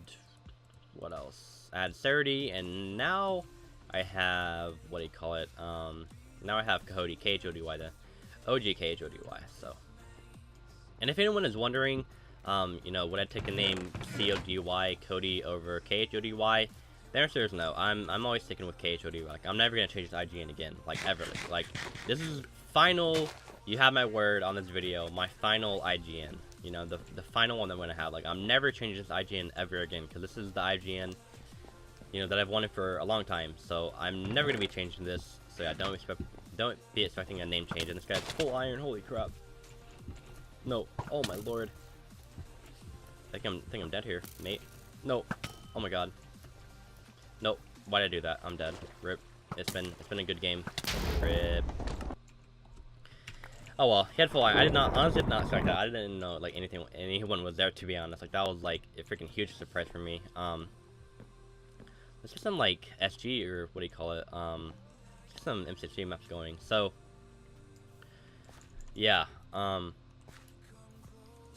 what else? I had Sarity, and now I have, what do you call it? Now I have Coyote, KHODY, the OG KHODY. So, and if anyone is wondering, you know, would I take the name CODY Cody over KHODY? The answer is no. I'm always sticking with KHODY. Like, I'm never gonna change this IGN again, like ever. Like this is final. You have my word on this video. My final IGN. You know, the final one that I'm gonna have. Like, I'm never changing this IGN ever again, because this is the IGN, you know, that I've wanted for a long time. So I'm never gonna be changing this. So yeah, don't be expecting a name change. And this guy's full iron. Holy crap! No. Oh my lord. I think I'm dead here, mate. No. Oh my god. Nope. Why'd I do that? I'm dead. Rip. It's been a good game. Rip. Oh well, he had full iron. I honestly did not expect that. I didn't know like anyone was there, to be honest. Like, that was like a freaking huge surprise for me. Let's get some like SG, or what do you call it? Let's get some MCG maps going. So yeah. So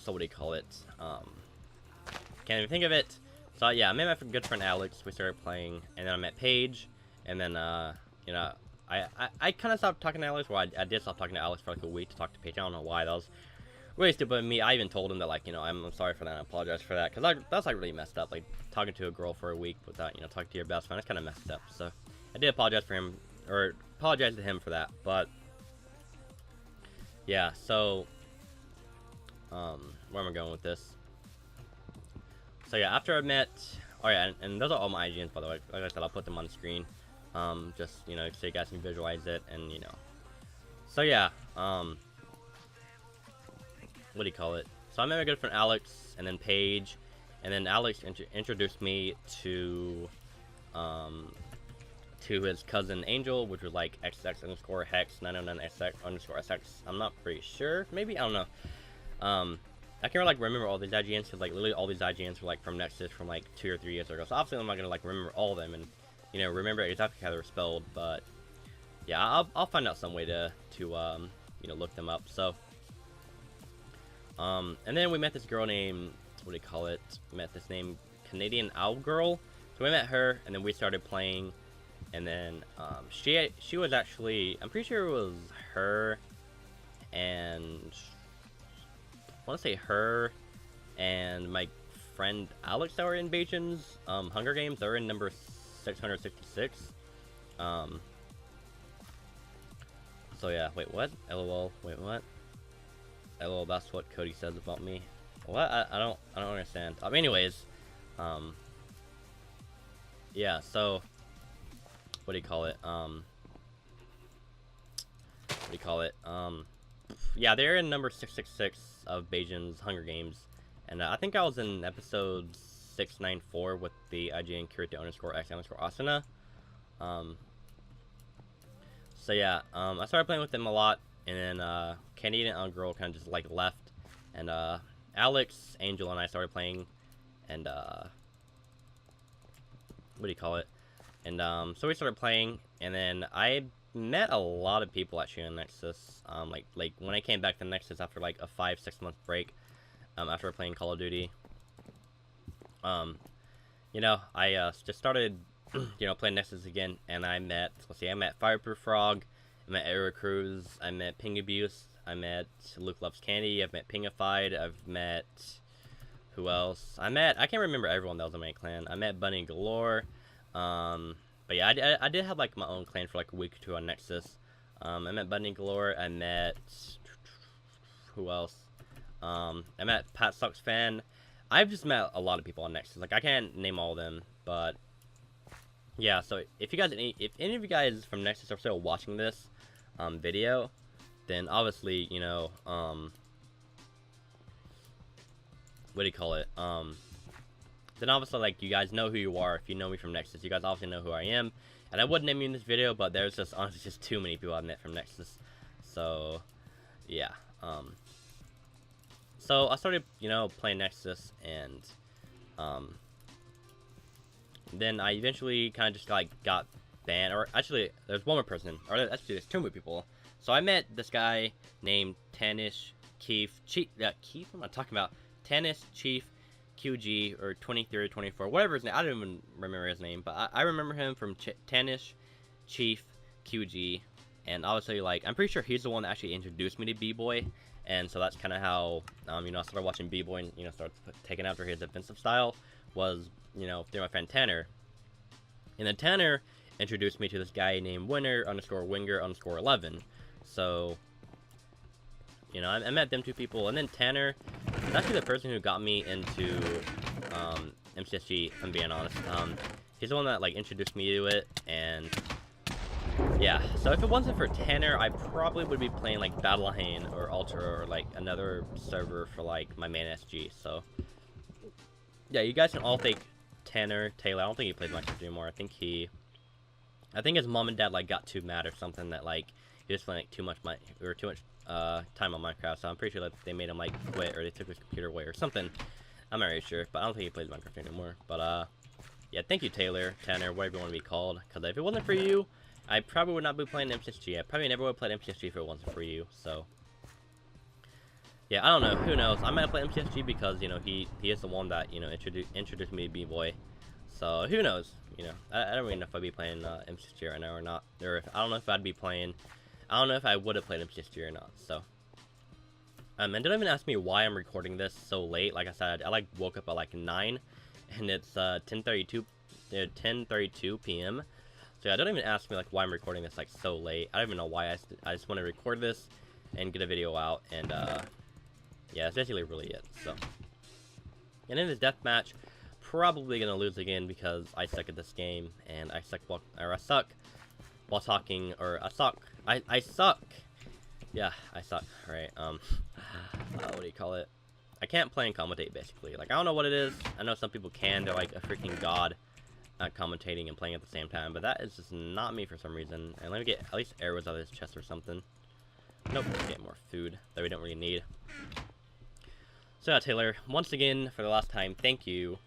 what do you call it? Can't even think of it. So yeah, I met my good friend Alex. We started playing, and then I met Paige, and then you know, I kind of stopped talking to Alex. Well, I did stop talking to Alex for like a week to talk to Paige. I don't know why. That was really stupid of me. I even told him that, like, you know, I'm sorry for that. And I apologize for that, because that's like really messed up. Like, talking to a girl for a week without, you know, talking to your best friend. That's kind of messed up. So I did apologize for him, or apologize to him for that. But yeah, so where am I going with this? So yeah, after I met, oh yeah, and those are all my IGNs, by the way. Like I said, I'll put them on the screen, just, you know, so you guys can visualize it, and you know. So yeah, what do you call it? So I met my good friend Alex, and then Paige, and then Alex introduced me to his cousin Angel, which was like XX_Hex909XX_SX. I'm not pretty sure. Maybe, I don't know. I can't like remember all these IGNs, because like literally all these IGNs were like from Nexus from like 2 or 3 years ago. So obviously I'm not gonna like remember all of them and, you know, remember exactly how they were spelled. But yeah, I'll find out some way to you know, look them up. So and then we met this girl named, what do you call it? Met this name Canadian Owl Girl. So we met her, and then we started playing, and then she was actually, I'm pretty sure it was her and, I want to say her and my friend Alex that were in Bajan's Hunger Games. They were in number 666. So yeah, wait, what? LOL, wait, what? LOL, that's what Cody says about me. What? I don't understand. Anyways, yeah, so what do you call it? Yeah, they're in number 666 of Bajan's Hunger Games, and I think I was in episode 694 with the IGN Kirito _X _Asuna. So yeah, I started playing with them a lot, and then Canadian girl kind of just like left, and Alex, Angel, and I started playing, and what do you call it? And so we started playing, and then I met a lot of people actually on Nexus. Like when I came back to Nexus after like a 5-6 month break, after playing Call of Duty. You know, I just started, you know, playing Nexus again, and I met, let's see, I met Fireproof Frog, I met Arro Cruz, I met Ping Abuse, I met Luke Loves Candy, I've met Pingified, I've met, who else? I can't remember everyone that was in my clan. I met Bunny Galore, but yeah, I did have like my own clan for like a week or two on Nexus. I met Bunny Galore, I met, who else? I met Pat Sucks Fan. I've just met a lot of people on Nexus. Like, I can't name all of them, but yeah. So if any of you guys from Nexus are still watching this video, then obviously, you know, what do you call it? Then obviously, like, you guys know who you are. If you know me from Nexus, you guys obviously know who I am. And I would name you in this video, but there's just honestly just too many people I've met from Nexus. So yeah. So I started, you know, playing Nexus, and then I eventually kind of just like got banned. Or actually, there's one more person, or actually there's two more people. So I met this guy named Tanish Keith. Keith? What am I talking about? Tanish Chief QG, or 23 or 24, whatever his name. I don't even remember his name, but I remember him from Tanish Chief QG, and obviously, like, I'm pretty sure he's the one that actually introduced me to B-Boy. And so that's kind of how, you know, I started watching B-Boy and, you know, started taking after his defensive style, was, you know, through my friend Tanner. And then Tanner introduced me to this guy named Winner_Winger_11. So, you know, I met them two people. And then Tanner is actually the person who got me into MCSG, if I'm being honest. He's the one that, like, introduced me to it, and yeah, so if it wasn't for Tanner, I probably would be playing like Battleline or Ultra or like another server for like my main SG. So yeah, you guys can all thank Tanner Taylor. I don't think he plays Minecraft anymore. I think his mom and dad like got too mad or something, that like he was playing like too much time on Minecraft. So I'm pretty sure that they made him like quit, or they took his computer away or something. I'm not really sure, but I don't think he plays Minecraft anymore. But yeah, thank you Tanner, whatever you want to be called. Because if it wasn't for you, I probably would not be playing MCSG. I probably never would have played MCSG if it wasn't for you. So yeah, I don't know. Who knows? I might have played MCSG because, you know, he is the one that, you know, introduced me to B-Boy. So who knows? You know, I don't really know if I'd be playing MCSG right now or not. Or I don't know if I'd be playing. I don't know if I would have played MCSG or not. So and don't even ask me why I'm recording this so late. Like I said, I like woke up at like 9, and it's 10:32 p.m. So yeah, don't even ask me like why I'm recording this like so late. I don't even know why. I just want to record this and get a video out, and yeah, that's basically really it. So, and in this deathmatch, probably gonna lose again because I suck at this game, and I suck while talking, or I suck. Yeah, I suck. Alright, what do you call it? I can't play and commentate, basically. Like, I don't know what it is. I know some people can. They're like a freaking god at commentating and playing at the same time, but that is just not me for some reason. And let me get at least arrows out of his chest or something. Nope, let's get more food that we don't really need. So yeah, Taylor, once again, for the last time, thank you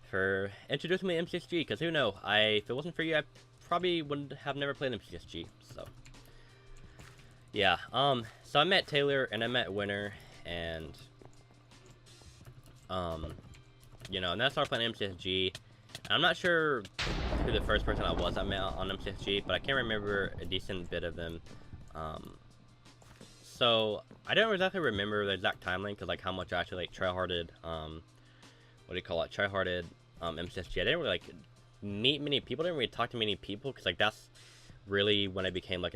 for introducing me to MCSG, because who knows, if it wasn't for you, I probably would have never played MCSG, so. Yeah, so I met Taylor, and I met Winner, and, you know, and then I started playing MCSG. I'm not sure who the first person I was I met on MCSG, but I can remember a decent bit of them. So I don't exactly remember the exact timeline, because like how much I actually like tryharded, what do you call it, tryharded MCSG. I didn't really like meet many people, didn't really talk to many people, because like that's really when I became like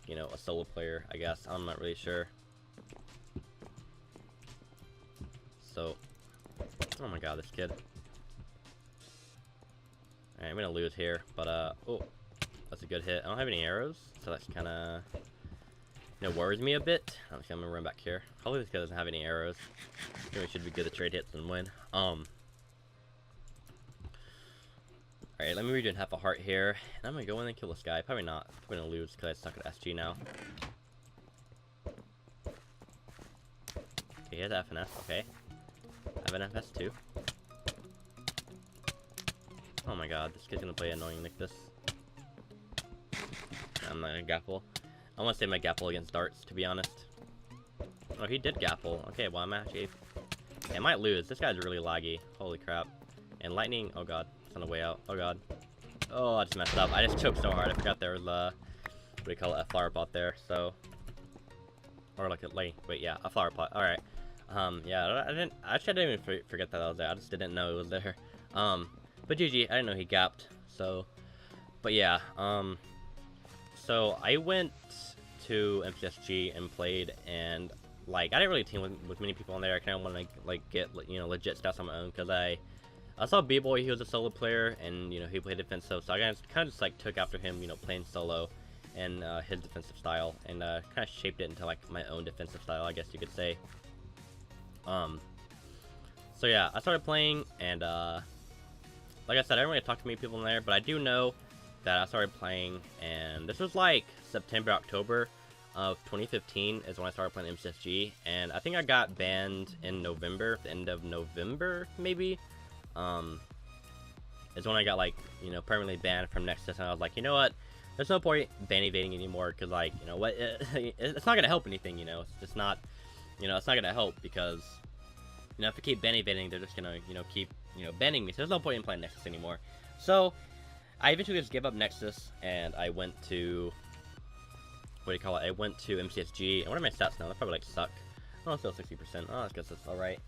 you know, a solo player, I guess. I'm not really sure. So, oh my god, this kid. Alright, I'm gonna lose here, but oh, that's a good hit. I don't have any arrows, so that's kind of, you know, worries me a bit. I'm gonna run back here. Probably this guy doesn't have any arrows. I think we should be good at trade hits and win. Alright, Alright, let me redo half a heart here. And I'm gonna go in and kill this guy. Probably not. I'm gonna lose because I suck at SG now. Okay, he has FNS. Okay. I have an FS too. Oh my god, this kid's gonna play annoying like this. I'm not gonna gapple. I want to save my gapple against darts, to be honest. Oh, he did gapple. Okay, well, I'm actually... I might lose. This guy's really laggy. Holy crap. And lightning... Oh god, it's on the way out. Oh god. Oh, I just messed up. I just choked so hard. I forgot there was a... What do you call it? A flower pot there, so... Or like a... Wait, yeah, a flower pot. Alright. Yeah, I didn't... Actually, I didn't even forget that I was there. I just didn't know it was there. But GG, I didn't know he gapped, so... But yeah, so I went to MCSG and played, and like I didn't really team with many people on there. I kind of want to like get, you know, legit stats on my own, because I saw B-Boy, he was a solo player, and you know, he played defensive, so I kind of just like took after him, you know, playing solo and his defensive style, and kind of shaped it into like my own defensive style, I guess you could say. So yeah, I started playing, and like I said, I didn't really talk to many people in there, but I do know that I started playing, and this was like September, October of 2015 is when I started playing MCSG, and I think I got banned in November, the end of November, maybe, is when I got, like, you know, permanently banned from Nexus, and I was like, you know what, there's no point ban evading anymore, because, like, you know what, it's not gonna help anything, you know, it's just not, you know, it's not gonna help, because, you know, if I keep ban evading, they're just gonna, you know, keep, you know, banning me, so there's no point in playing Nexus anymore. So I eventually just gave up Nexus, and I went to, what do you call it, I went to MCSG, and what are my stats now? They probably, like, suck. Oh, still 60%. Oh, I guess that's alright.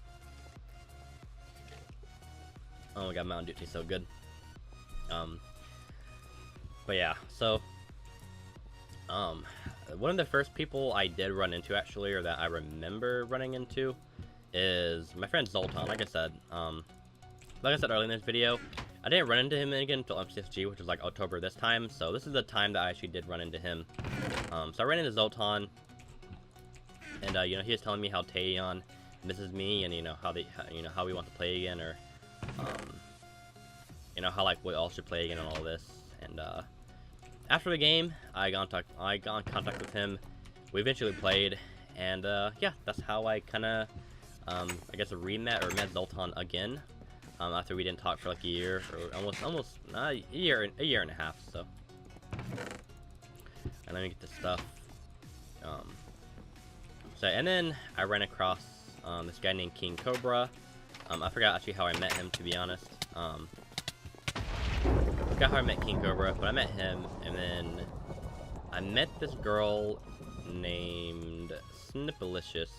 Oh my god, Mountain Dew tastes so good. But yeah, so, one of the first people I did run into, actually, or that I remember running into, is my friend Zoltan. Like I said earlier in this video, I didn't run into him again until MCSG, which was like October this time, so this is the time that I actually did run into him. So I ran into Zoltan, and you know, he was telling me how Taeyeon misses me, and you know how how we want to play again, or you know, how like we all should play again and all this. And after the game, I got in contact with him. We eventually played, and yeah, that's how I kind of I guess met Zoltan again. After we didn't talk for like a year, or almost a year and a half. So, and let me get this stuff. So, and then I ran across this guy named King Cobra. I forgot actually how I met him, to be honest. I forgot how I met King Cobra, but I met him, and then I met this girl named Snipalicious.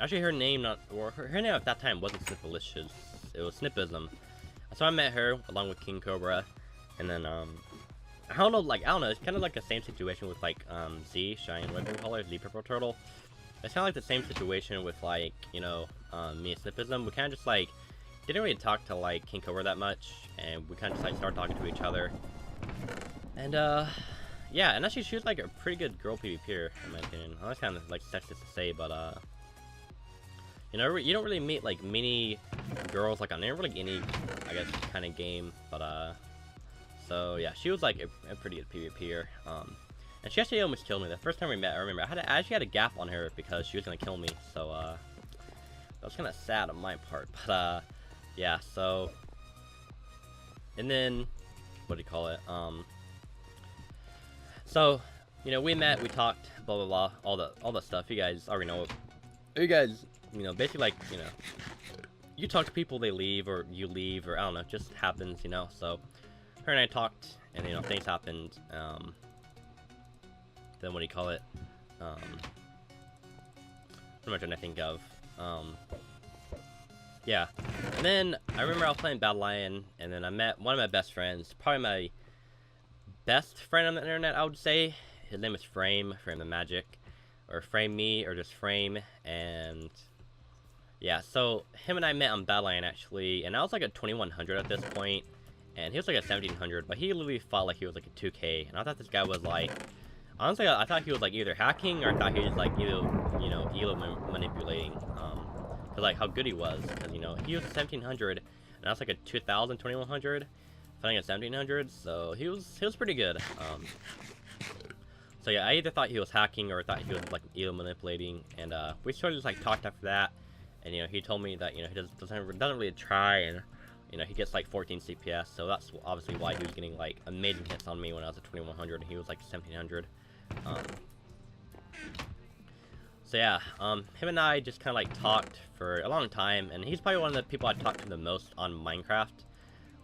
Actually, her name her name at that time wasn't Snipalicious. It was Snipism. So I met her along with King Cobra, and then I don't know. It's kind of like the same situation with like Z Cheyenne Weapon Color, Z Purple Turtle. It's kind of like the same situation with like, you know, me and Snipism. We kind of just like didn't really talk to like King Cobra that much, and we kind of just like started talking to each other. And yeah, and actually she was like a pretty good girl PvPer in my opinion. I was kind of like sexist to say, but you know, you don't really meet like many girls like on really any, I guess, kind of game. But so yeah, she was like a pretty good PvPer. And she actually almost killed me the first time we met. I remember I actually had a gap on her because she was gonna kill me. So that was kind of sad on my part. But yeah. So, and then what do you call it? So, you know, we met, we talked, blah blah blah, all the stuff. You guys already know. You guys, you know, basically like, you know, you talk to people, they leave, or you leave, or I don't know, it just happens, you know. So her and I talked, and you know, things happened. Then what do you call it? What am I trying to think of? Yeah. And then I remember I was playing Battle Lion, and then I met one of my best friends, probably my best friend on the internet, I would say. His name is Frame the Magic, or Frame Me, or just Frame. And yeah, so him and I met on Battle Lion actually, and I was like a 2100 at this point, and he was like a 1700, but he literally fought like he was like a 2K, and I thought this guy was like, honestly, I thought he was like either hacking, or I thought he was like either, you know, elo manipulating, cause like how good he was, cause you know, he was 1700, and that's like a 2000, 2100, fighting a 1700. So he was pretty good. So yeah, I either thought he was hacking or thought he was like elo manipulating, and we sort of just like talked after that, and you know, he told me that, you know, he doesn't really try, and you know, he gets like 14 CPS, so that's obviously why he was getting like amazing hits on me when I was at 2100 and he was like 1700. So yeah, him and I just kind of like talked for a long time, and he's probably one of the people I talked to the most on Minecraft,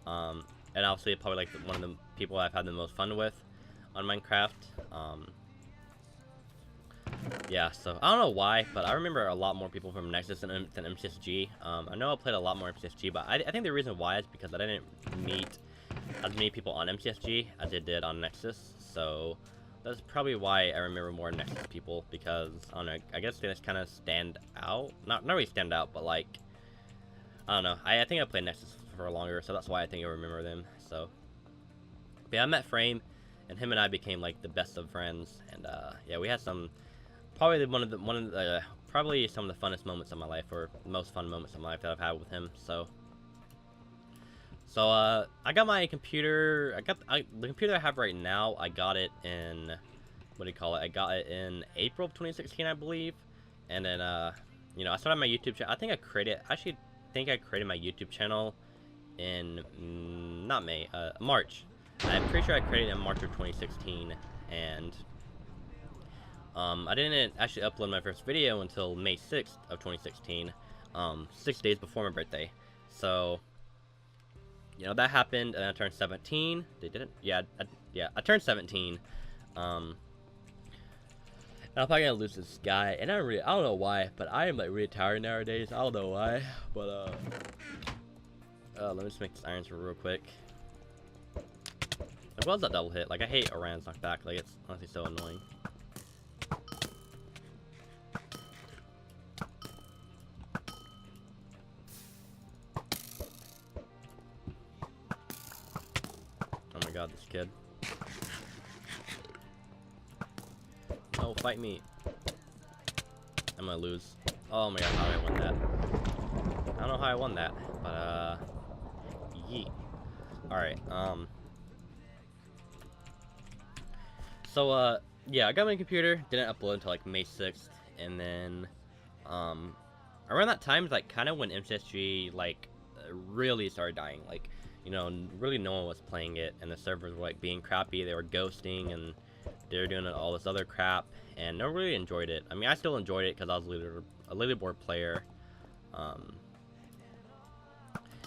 and obviously probably like one of the people I've had the most fun with on Minecraft. Yeah, so I don't know why, but I remember a lot more people from Nexus than MCSG. I know I played a lot more MCSG, but I think the reason why is because I didn't meet as many people on MCSG as I did on Nexus, so that's probably why I remember more Nexus people, because, I don't know, I guess they just kind of stand out. Not really stand out, but like, I don't know, I think I played Nexus for longer, so that's why I think I remember them, so. But yeah, I met Frame, and him and I became like the best of friends, and yeah, we had some, probably probably some of the funnest moments of my life, or most fun moments of my life that I've had with him. So I got my computer. The computer I have right now. I got it in, what do you call it? I got it in April of 2016, I believe. And then you know, I started my YouTube channel. I think I created my YouTube channel in not May, March. I'm pretty sure I created it in March of 2016, and I didn't actually upload my first video until May 6th of 2016, 6 days before my birthday. So, you know, that happened, and I turned 17. They didn't? Yeah, I turned 17. And I'm probably gonna lose this guy, and I don't know why, but I am like really tired nowadays. I don't know why, but let me just make this iron sword real quick. Like, what was that double hit? Like, I hate Oran's knockback. Like, it's honestly so annoying. Oh my god, this kid. No, fight me. I'm gonna lose. Oh my god, how did I win that? I don't know how I won that, but, yeet. Alright, so, yeah, I got my computer, didn't upload until, like, May 6th, and then, around that time, like, kind of when MCSG, like, really started dying, like, you know, really no one was playing it, and the servers were, like, being crappy, they were ghosting, and they were doing all this other crap, and no one really enjoyed it. I mean, I still enjoyed it, because I was a leaderboard player.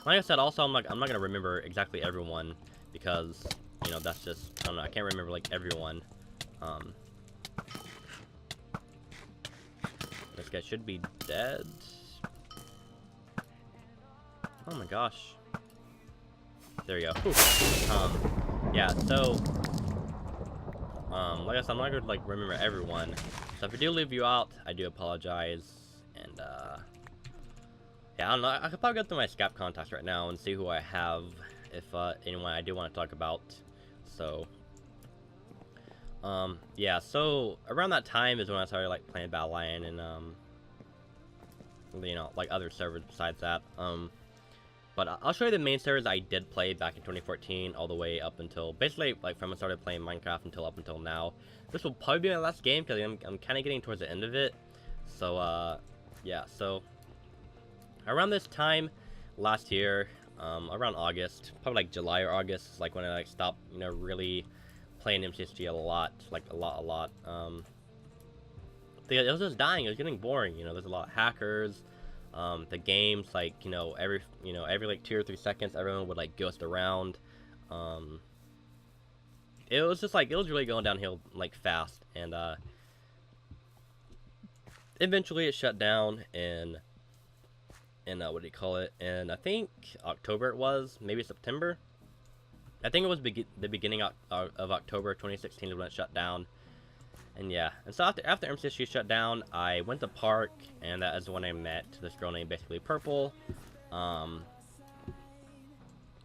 Like I said, also, I'm not gonna remember exactly everyone, because, you know, that's just, I don't know, I can't remember, like, everyone. This guy should be dead. Oh my gosh. There we go. Yeah, so, like I said, I'm not gonna, like, remember everyone. So if I do leave you out, I do apologize, and, yeah, I don't know, I could probably go through my Skype contacts right now and see who I have, if, anyone I do want to talk about, so, yeah, so, around that time is when I started, like, playing Battle Lion and, you know, like, other servers besides that, but I'll show you the main servers I did play back in 2014, all the way up until, basically, like, from when I started playing Minecraft until up until now. This will probably be my last game, because I'm kind of getting towards the end of it, so, yeah, so, around this time, last year, around August, probably, like, July or August, like, when I, like, stopped, you know, really playing MCSG a lot, like, a lot, it was just dying, it was getting boring, you know, there's a lot of hackers, the games, like, you know, every like 2 or 3 seconds, everyone would, like, ghost around, it was just, like, it was really going downhill, like, fast, and, eventually it shut down, and what do you call it, and I think October it was, maybe September, I think it was the beginning of October 2016 when it shut down. And yeah, and so after MCSG shut down, I went to Park, and that is when I met this girl named basically Purple.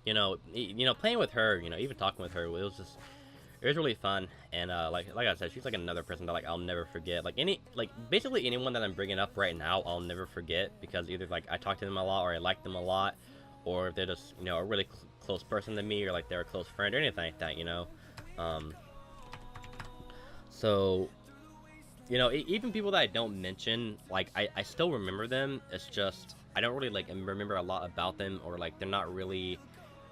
You know, playing with her, you know, even talking with her, it was really fun. And like I said, she's like another person that, like, I'll never forget. Like basically anyone that I'm bringing up right now, I'll never forget, because either, like, I talked to them a lot, or I liked them a lot, or if they're just, you know, a really close person to me, or like they're a close friend or anything like that, you know. So, you know, even people that I don't mention, like, I still remember them. It's just, I don't really, like, remember a lot about them, or, like, they're not really,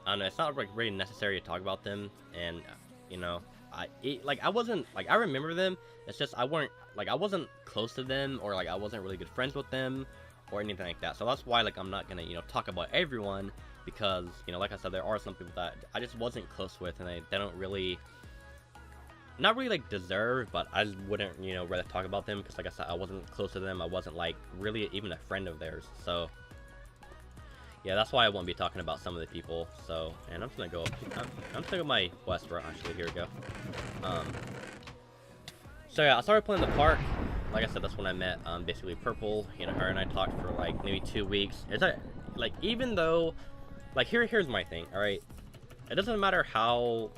I don't know, it's not, like, really necessary to talk about them, and, you know, I wasn't, like, I remember them, it's just, I wasn't close to them, or, like, I wasn't really good friends with them, or anything like that. So that's why, like, I'm not gonna, you know, talk about everyone, because, you know, like I said, there are some people that I just wasn't close with, and they don't really, not really, like, deserve, but I wouldn't, you know, rather talk about them, because, like I said, I wasn't close to them. I wasn't, like, really even a friend of theirs. So yeah, that's why I won't be talking about some of the people. So, and I'm just gonna go, I'm just gonna go my west route, actually. Here we go. So yeah, I started playing the park. Like I said, that's when I met, basically Purple. You know, her and I talked for, like, maybe 2 weeks. It's like, even though, like, here's my thing, alright? It doesn't matter how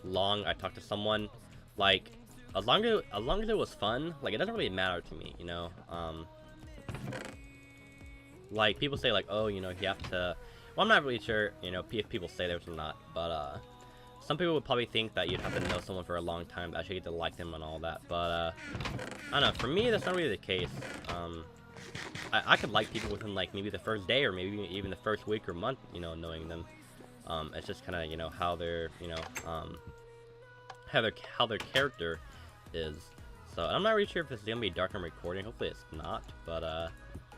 long I talk to someone, like, as long as it was fun, like, it doesn't really matter to me, you know. Like, people say, like, oh, you know, you have to, well, I'm not really sure, you know, if people say this or not, but some people would probably think that you'd have to know someone for a long time to actually get to like them and all that, but I don't know, for me, that's not really the case. I could like people within, like, maybe the first day, or maybe even the first week or month, you know, knowing them. It's just kind of, you know, how they're, you know, how their character is. So I'm not really sure if this is gonna be dark on recording. Hopefully it's not, but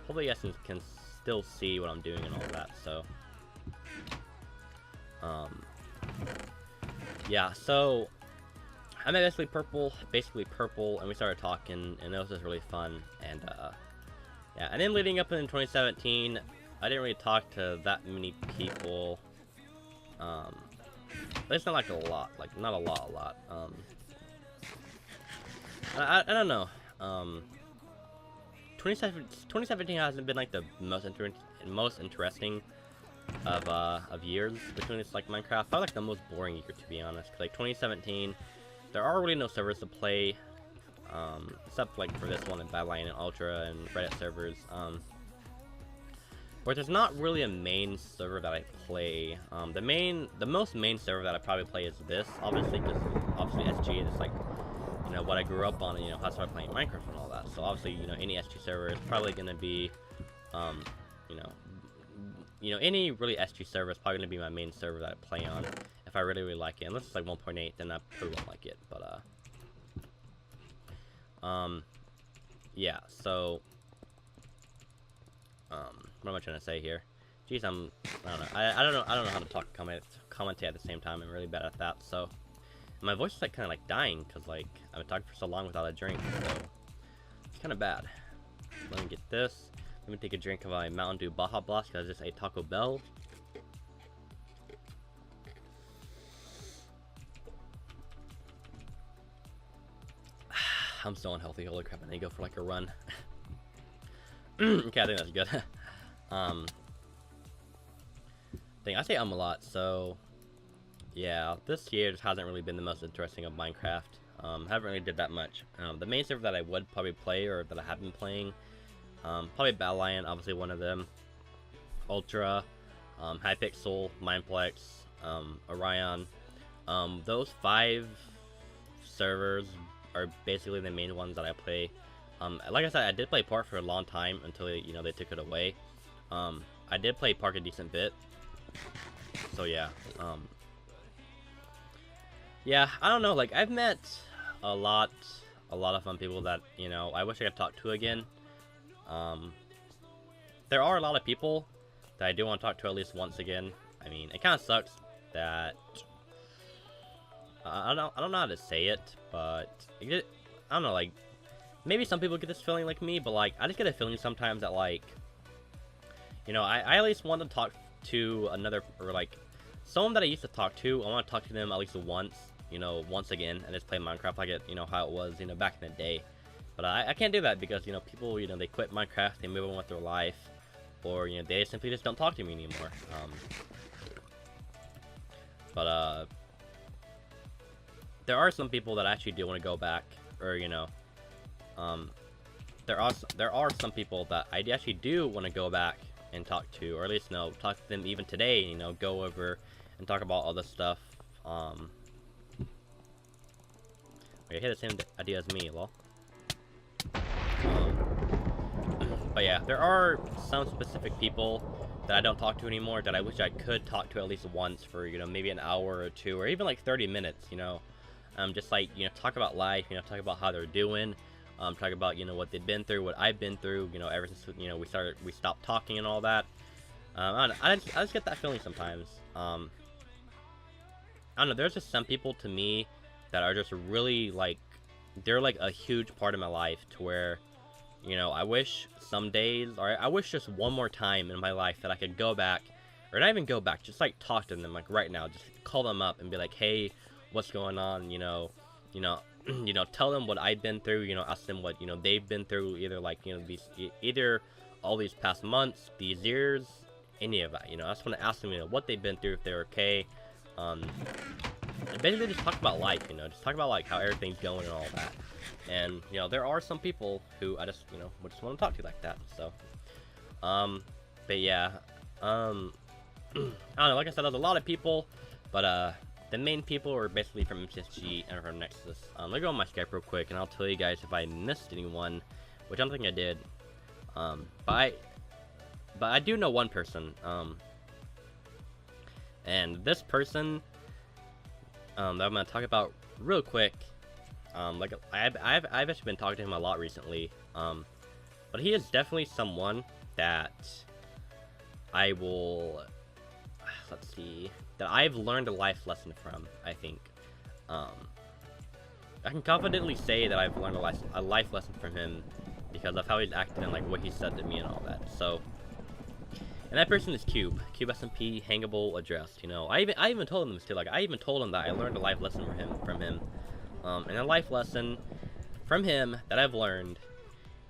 hopefully you guys can still see what I'm doing and all that. So yeah, so I met basically Purple, and we started talking, and it was just really fun. And yeah, and then leading up in 2017, I didn't really talk to that many people. But it's not like a lot, like, not a lot. I don't know. 2017 hasn't been, like, the most interesting of years between, it's like Minecraft. Probably, like, the most boring year, to be honest. 'Cause, like, 2017, there are really no servers to play, except, like, for this one in Badlion and Ultra and Reddit servers. But there's not really a main server that I play. The most main server that I probably play is this, obviously, because obviously SG is, like, you know, what I grew up on, you know, how I started playing Minecraft and all that. So obviously, you know, any SG server is probably gonna be, you know, any really SG server is probably gonna be my main server that I play on if I really like it. Unless it's like 1.8, then I probably won't like it. But yeah. So what am I trying to say here? Jeez, I don't know. I don't know how to talk commentate at the same time. I'm really bad at that. So my voice is, like, kind of, like, dying, because, like, I've been talking for so long without a drink, so it's kind of bad. Let me get this. Let me take a drink of my Mountain Dew Baja Blast, because I just ate Taco Bell. I'm so unhealthy. Holy crap, I need to go for, like, a run. Okay, I think that's good. I say a lot, so yeah, this year just hasn't really been the most interesting of Minecraft. Haven't really did that much. The main server that I would probably play, or that I have been playing, probably Badlion, obviously one of them, Ultra, Hypixel, Mineplex, Orion. Those 5 servers are basically the main ones that I play. Like I said, I did play Park for a long time until, you know, they took it away. I did play Park a decent bit. So yeah, yeah, I don't know, like, I've met a lot of fun people that, you know, I wish I could talk to again. There are a lot of people that I do want to talk to at least once again. I mean, it kind of sucks that, I don't know how to say it, but I don't know, like, maybe some people get this feeling like me, but, like, I just get a feeling sometimes that, like, you know, I at least want to talk to another, or, like, someone that I used to talk to. I want to talk to them at least once, you know, once again, and just play Minecraft like it, you know, how it was, you know, back in the day. But I can't do that because, you know, people, you know, they quit Minecraft, they move on with their life, or, you know, they simply just don't talk to me anymore. There are some people that actually do want to go back, or, you know, there are some people that I actually do want to go back and talk to, or at least, you know, talk to them even today, you know, go over and talk about all this stuff. Okay, he had the same idea as me, lol. But yeah, there are some specific people that I don't talk to anymore that I wish I could talk to at least once for, you know, maybe an hour or two, or even like 30 minutes, you know. Just like, you know, talk about life, you know, talk about how they're doing, talk about, you know, what they've been through, what I've been through, you know, ever since, you know, we stopped talking and all that. I just get that feeling sometimes. I don't know, there's just some people to me that are just really, like, they're like a huge part of my life, to where, you know, I wish some days, or I wish just one more time in my life that I could go back, or not even go back, just like talk to them, like right now, just call them up and be like, hey, what's going on, you know, tell them what I've been through, you know, ask them what, you know, they've been through, either like, you know, either all these past months, these years, any of that, you know. I just want to ask them, you know, what they've been through, if they're okay, and basically just talk about life, you know, just talk about like how everything's going and all that. And, you know, there are some people who I just, you know, just want to talk to like that, so, but yeah, I don't know, like I said, there's a lot of people, but, the main people are basically from MCSG and from Nexus. Let me go on my Skype real quick, and I'll tell you guys if I missed anyone, which I don't think I did, but I do know one person, and this person, that I'm gonna talk about real quick, like, I've actually been talking to him a lot recently, but he is definitely someone that I will, let's see, that I've learned a life lesson from, I think. I can confidently say that I've learned a life lesson from him because of how he's acted and like what he said to me and all that. So, and that person is Cube SMP, hangable, addressed. You know, I even told him this too. Like, I even told him that I learned a life lesson from him, and a life lesson from him that I've learned.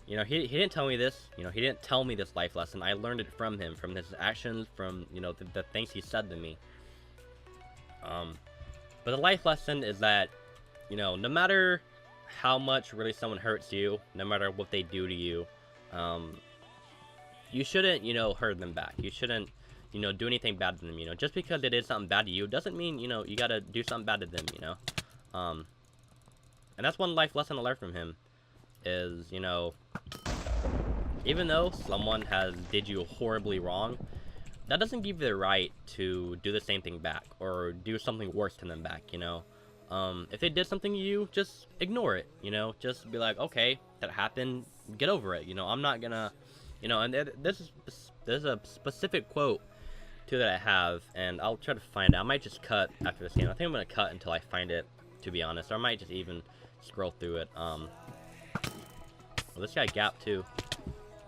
You know, he didn't tell me this. You know, he didn't tell me this life lesson. I learned it from him, from his actions, from, you know, the things he said to me. But the life lesson is that, you know, no matter how much really someone hurts you, no matter what they do to you, you shouldn't, you know, hurt them back. You shouldn't, you know, do anything bad to them, you know. Just because they did something bad to you doesn't mean, you know, you gotta do something bad to them, you know. And that's one life lesson I learned from him, is, you know, even though someone did you horribly wrong, that doesn't give you the right to do the same thing back, or do something worse to them back, you know. If they did something to you, just ignore it, you know. Just be like, okay, that happened, get over it, you know. I'm not gonna, you know, and there's a specific quote, too, that I have, and I'll try to find it. I might just cut after this game. I think I'm gonna cut until I find it, to be honest, or I might just even scroll through it. Well, this guy gapped, too.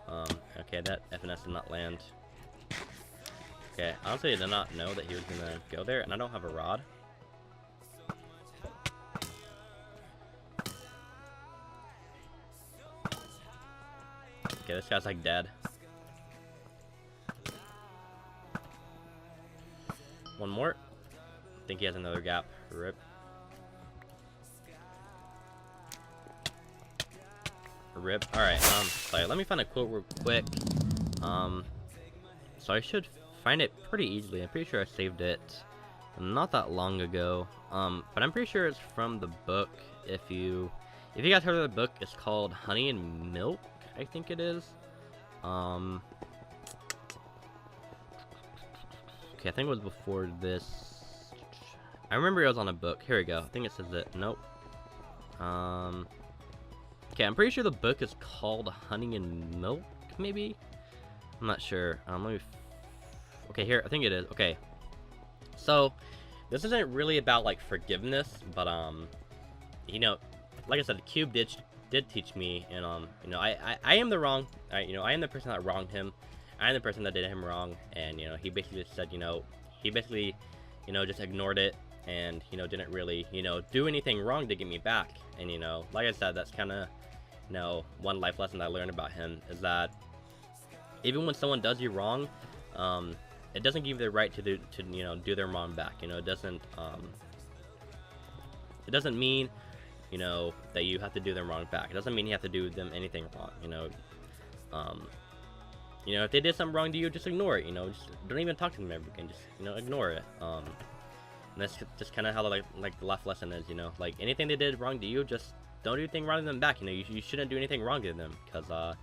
Okay, that FNS did not land. Okay, honestly, I did not know that he was gonna go there, and I don't have a rod. Okay, this guy's like dead. One more. I think he has another gap. Rip. Rip. Alright, sorry, let me find a quote real quick. So I should find it pretty easily. I'm pretty sure I saved it not that long ago. But I'm pretty sure it's from the book. If you guys heard of the book, it's called Honey and Milk, I think it is. Okay, I think it was before this. I remember it was on a book. Here we go. I think it says it. Nope. Okay, I'm pretty sure the book is called Honey and Milk, maybe? I'm not sure. Let me... Okay, here, I think it is. Okay. So, this isn't really about, like, forgiveness, but, you know, like I said, the Cube did teach me, and, you know, I am the wrong, you know, I am the person that wronged him. I am the person that did him wrong, and, you know, he basically just said, you know, you know, just ignored it, and, you know, didn't really, you know, do anything wrong to get me back. And, you know, like I said, that's kind of, you know, one life lesson I learned about him, is that even when someone does you wrong, it doesn't give you the right to you know, do their wrong back. You know, it doesn't mean, you know, that you have to do them wrong back. It doesn't mean you have to do them anything wrong, you know. you know, if they did something wrong to you, just ignore it. You know, just don't even talk to them ever again. Just, you know, ignore it. And that's just kind of how like the life lesson is. You know, like anything they did wrong to you, just don't do anything wrong to them back. You know, you shouldn't do anything wrong to them, because I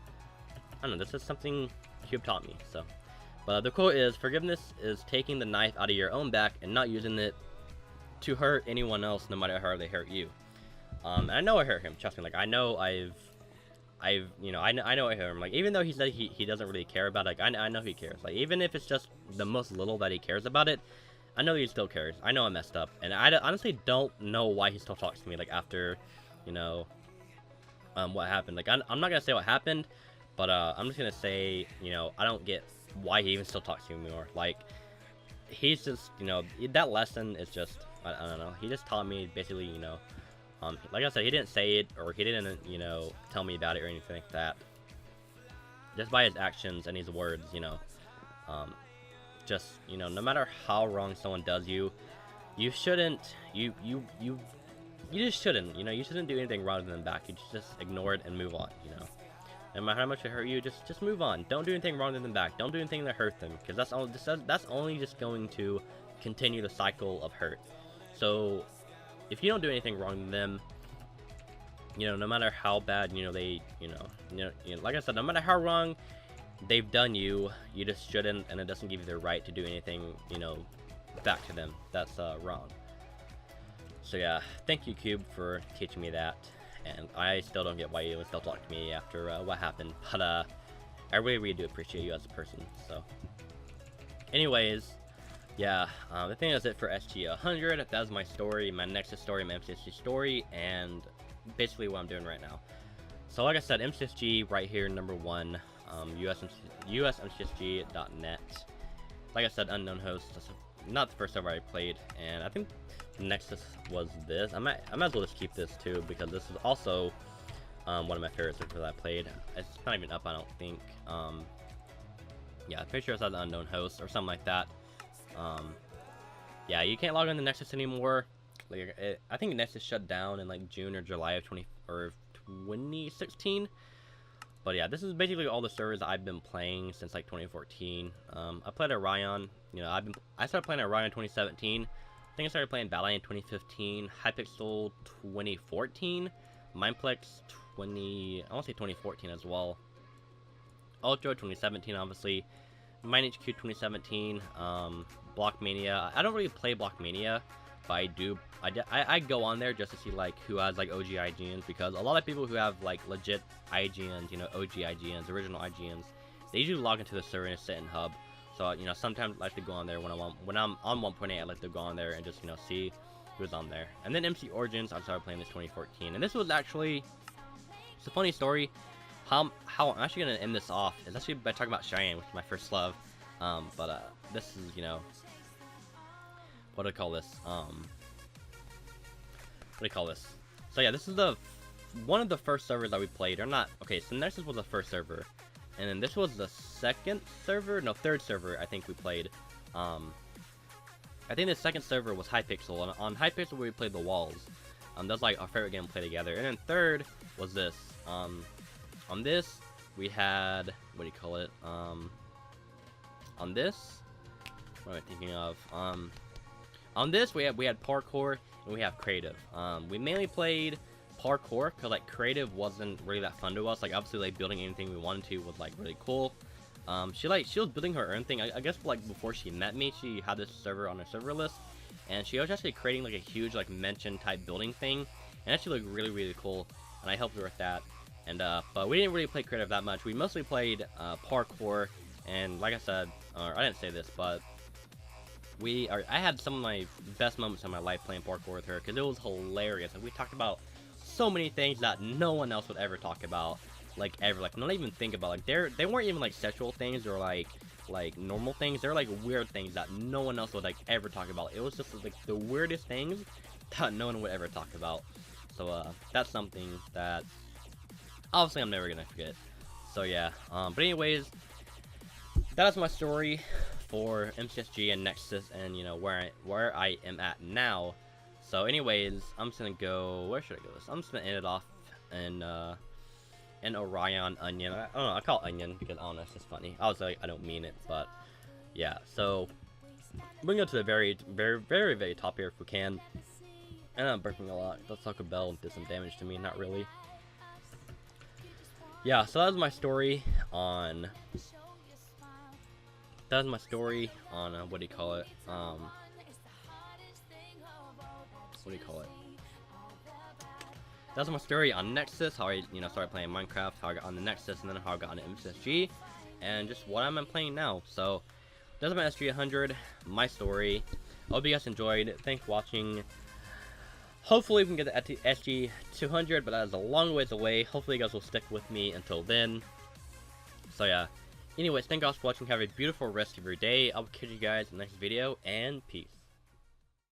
don't know, this is something Cube taught me. So, but the quote is, forgiveness is taking the knife out of your own back and not using it to hurt anyone else, no matter how they hurt you. And I know I hurt him. Trust me. Like I know you know, I know I hurt him. Like even though he said he doesn't really care about it, like I know he cares. Like even if it's just the most little that he cares about it, I know he still cares. I know I messed up, and I honestly don't know why he still talks to me. Like after, you know, what happened. Like I'm not gonna say what happened, but I'm just gonna say, you know, I don't get why he even still talks to me anymore. Like he's just, you know, that lesson is just, I don't know. He just taught me basically, you know. Like I said, he didn't say it, or he didn't, you know, tell me about it or anything like that. Just by his actions and his words, you know, just, you know, no matter how wrong someone does you, you shouldn't, you just shouldn't, you know, you shouldn't do anything wrong to them back. You just ignore it and move on, you know. No matter how much it hurt you, just move on. Don't do anything wrong to them back. Don't do anything that hurt them, because that's only just going to continue the cycle of hurt. So if you don't do anything wrong to them, you know, no matter how bad, you know, they, you know, like I said, no matter how wrong they've done you, you just shouldn't, and it doesn't give you the right to do anything, you know, back to them. That's wrong. So yeah, thank you, Cube, for teaching me that, and I still don't get why you would still talk to me after what happened, but I really do appreciate you as a person. So anyways, yeah, I think that's it for SG100. That was my story, my Nexus story, my MCSG story, and basically what I'm doing right now. So like I said, MCSG right here, number 1, usmcsg.net. Like I said, unknown host. That's not the first server I played, and I think Nexus was this. I might as well just keep this too, because this is also one of my favorite servers that I played. It's not even up, I don't think. Yeah, I'm pretty sure it's at the unknown host or something like that. Yeah, you can't log on to Nexus anymore. Like, I think Nexus shut down in like June or July of 2016. But yeah, this is basically all the servers I've been playing since like 2014. I played Orion. You know, I started playing Orion in 2017. I think I started playing Ballet in 2015. Hypixel 2014. Mindplex I want to say 2014 as well. Ultra 2017, obviously. MineHQ 2017. Blockmania. I don't really play Blockmania, but I do. I go on there just to see like who has like OG IGNs, because a lot of people who have like legit IGNs, you know, OG IGNs, original IGNs, they usually log into the server and sit in hub. So you know, sometimes I like to go on there when I'm on 1.8. I like to go on there and just, you know, see who's on there. And then MC Origins, I started playing this 2014, and this was actually, it's a funny story. How I'm actually gonna end this off is actually by talking about Cheyenne, which is my first love. But this is, you know, what do I call this? What do you call this? So yeah, this is one of the first servers that we played, or not. Okay, so Nexus was the first server, and then this was the third server I think we played. I think the second server was Hypixel, and on Hypixel we played the walls. That's like our favorite game to play together. And then third was this. On this we had, what do you call it? On this, what am I thinking of? On this we had parkour, and we have creative. We mainly played parkour because like creative wasn't really that fun to us. Like obviously like building anything we wanted to was like really cool. She was building her own thing. I guess like before she met me, she had this server on her server list, and she was actually creating like a huge like mansion type building thing, and actually looked really cool. And I helped her with that. And but we didn't really play creative that much. We mostly played parkour, and like I said, or I didn't say this, but I had some of my best moments in my life playing parkour with her, because it was hilarious. And we talked about so many things that no one else would ever talk about, like ever, like not even think about. Like they weren't even like sexual things or like normal things. They're like weird things that no one else would like ever talk about. It was just like the weirdest things that no one would ever talk about. So that's something that obviously I'm never gonna forget. So yeah, but anyways, that's my story for MCSG and Nexus, and you know where I am at now. So anyways, I'm just gonna go, where should I go? I'm just gonna end it off, and an Orion onion. I don't know, I call it onion because I don't know, it's just funny. I was like, I don't mean it, but yeah, so we're gonna go to the very top here if we can. And I'm burping a lot. Let's Taco Bell did some damage to me, not really. Yeah, so that was my story on... That was my story on, what do you call it? What do you call it? That was my story on Nexus, how I, started playing Minecraft, how I got on the Nexus, and then how I got on the MSSG, and just what I'm playing now. So, that's my SG100, my story. I hope you guys enjoyed. Thanks for watching. Hopefully we can get the SG200, but that is a long ways away. Hopefully you guys will stick with me until then. So yeah. Anyways, thank you guys for watching. Have a beautiful rest of your day. I will catch you guys in the next video, and peace.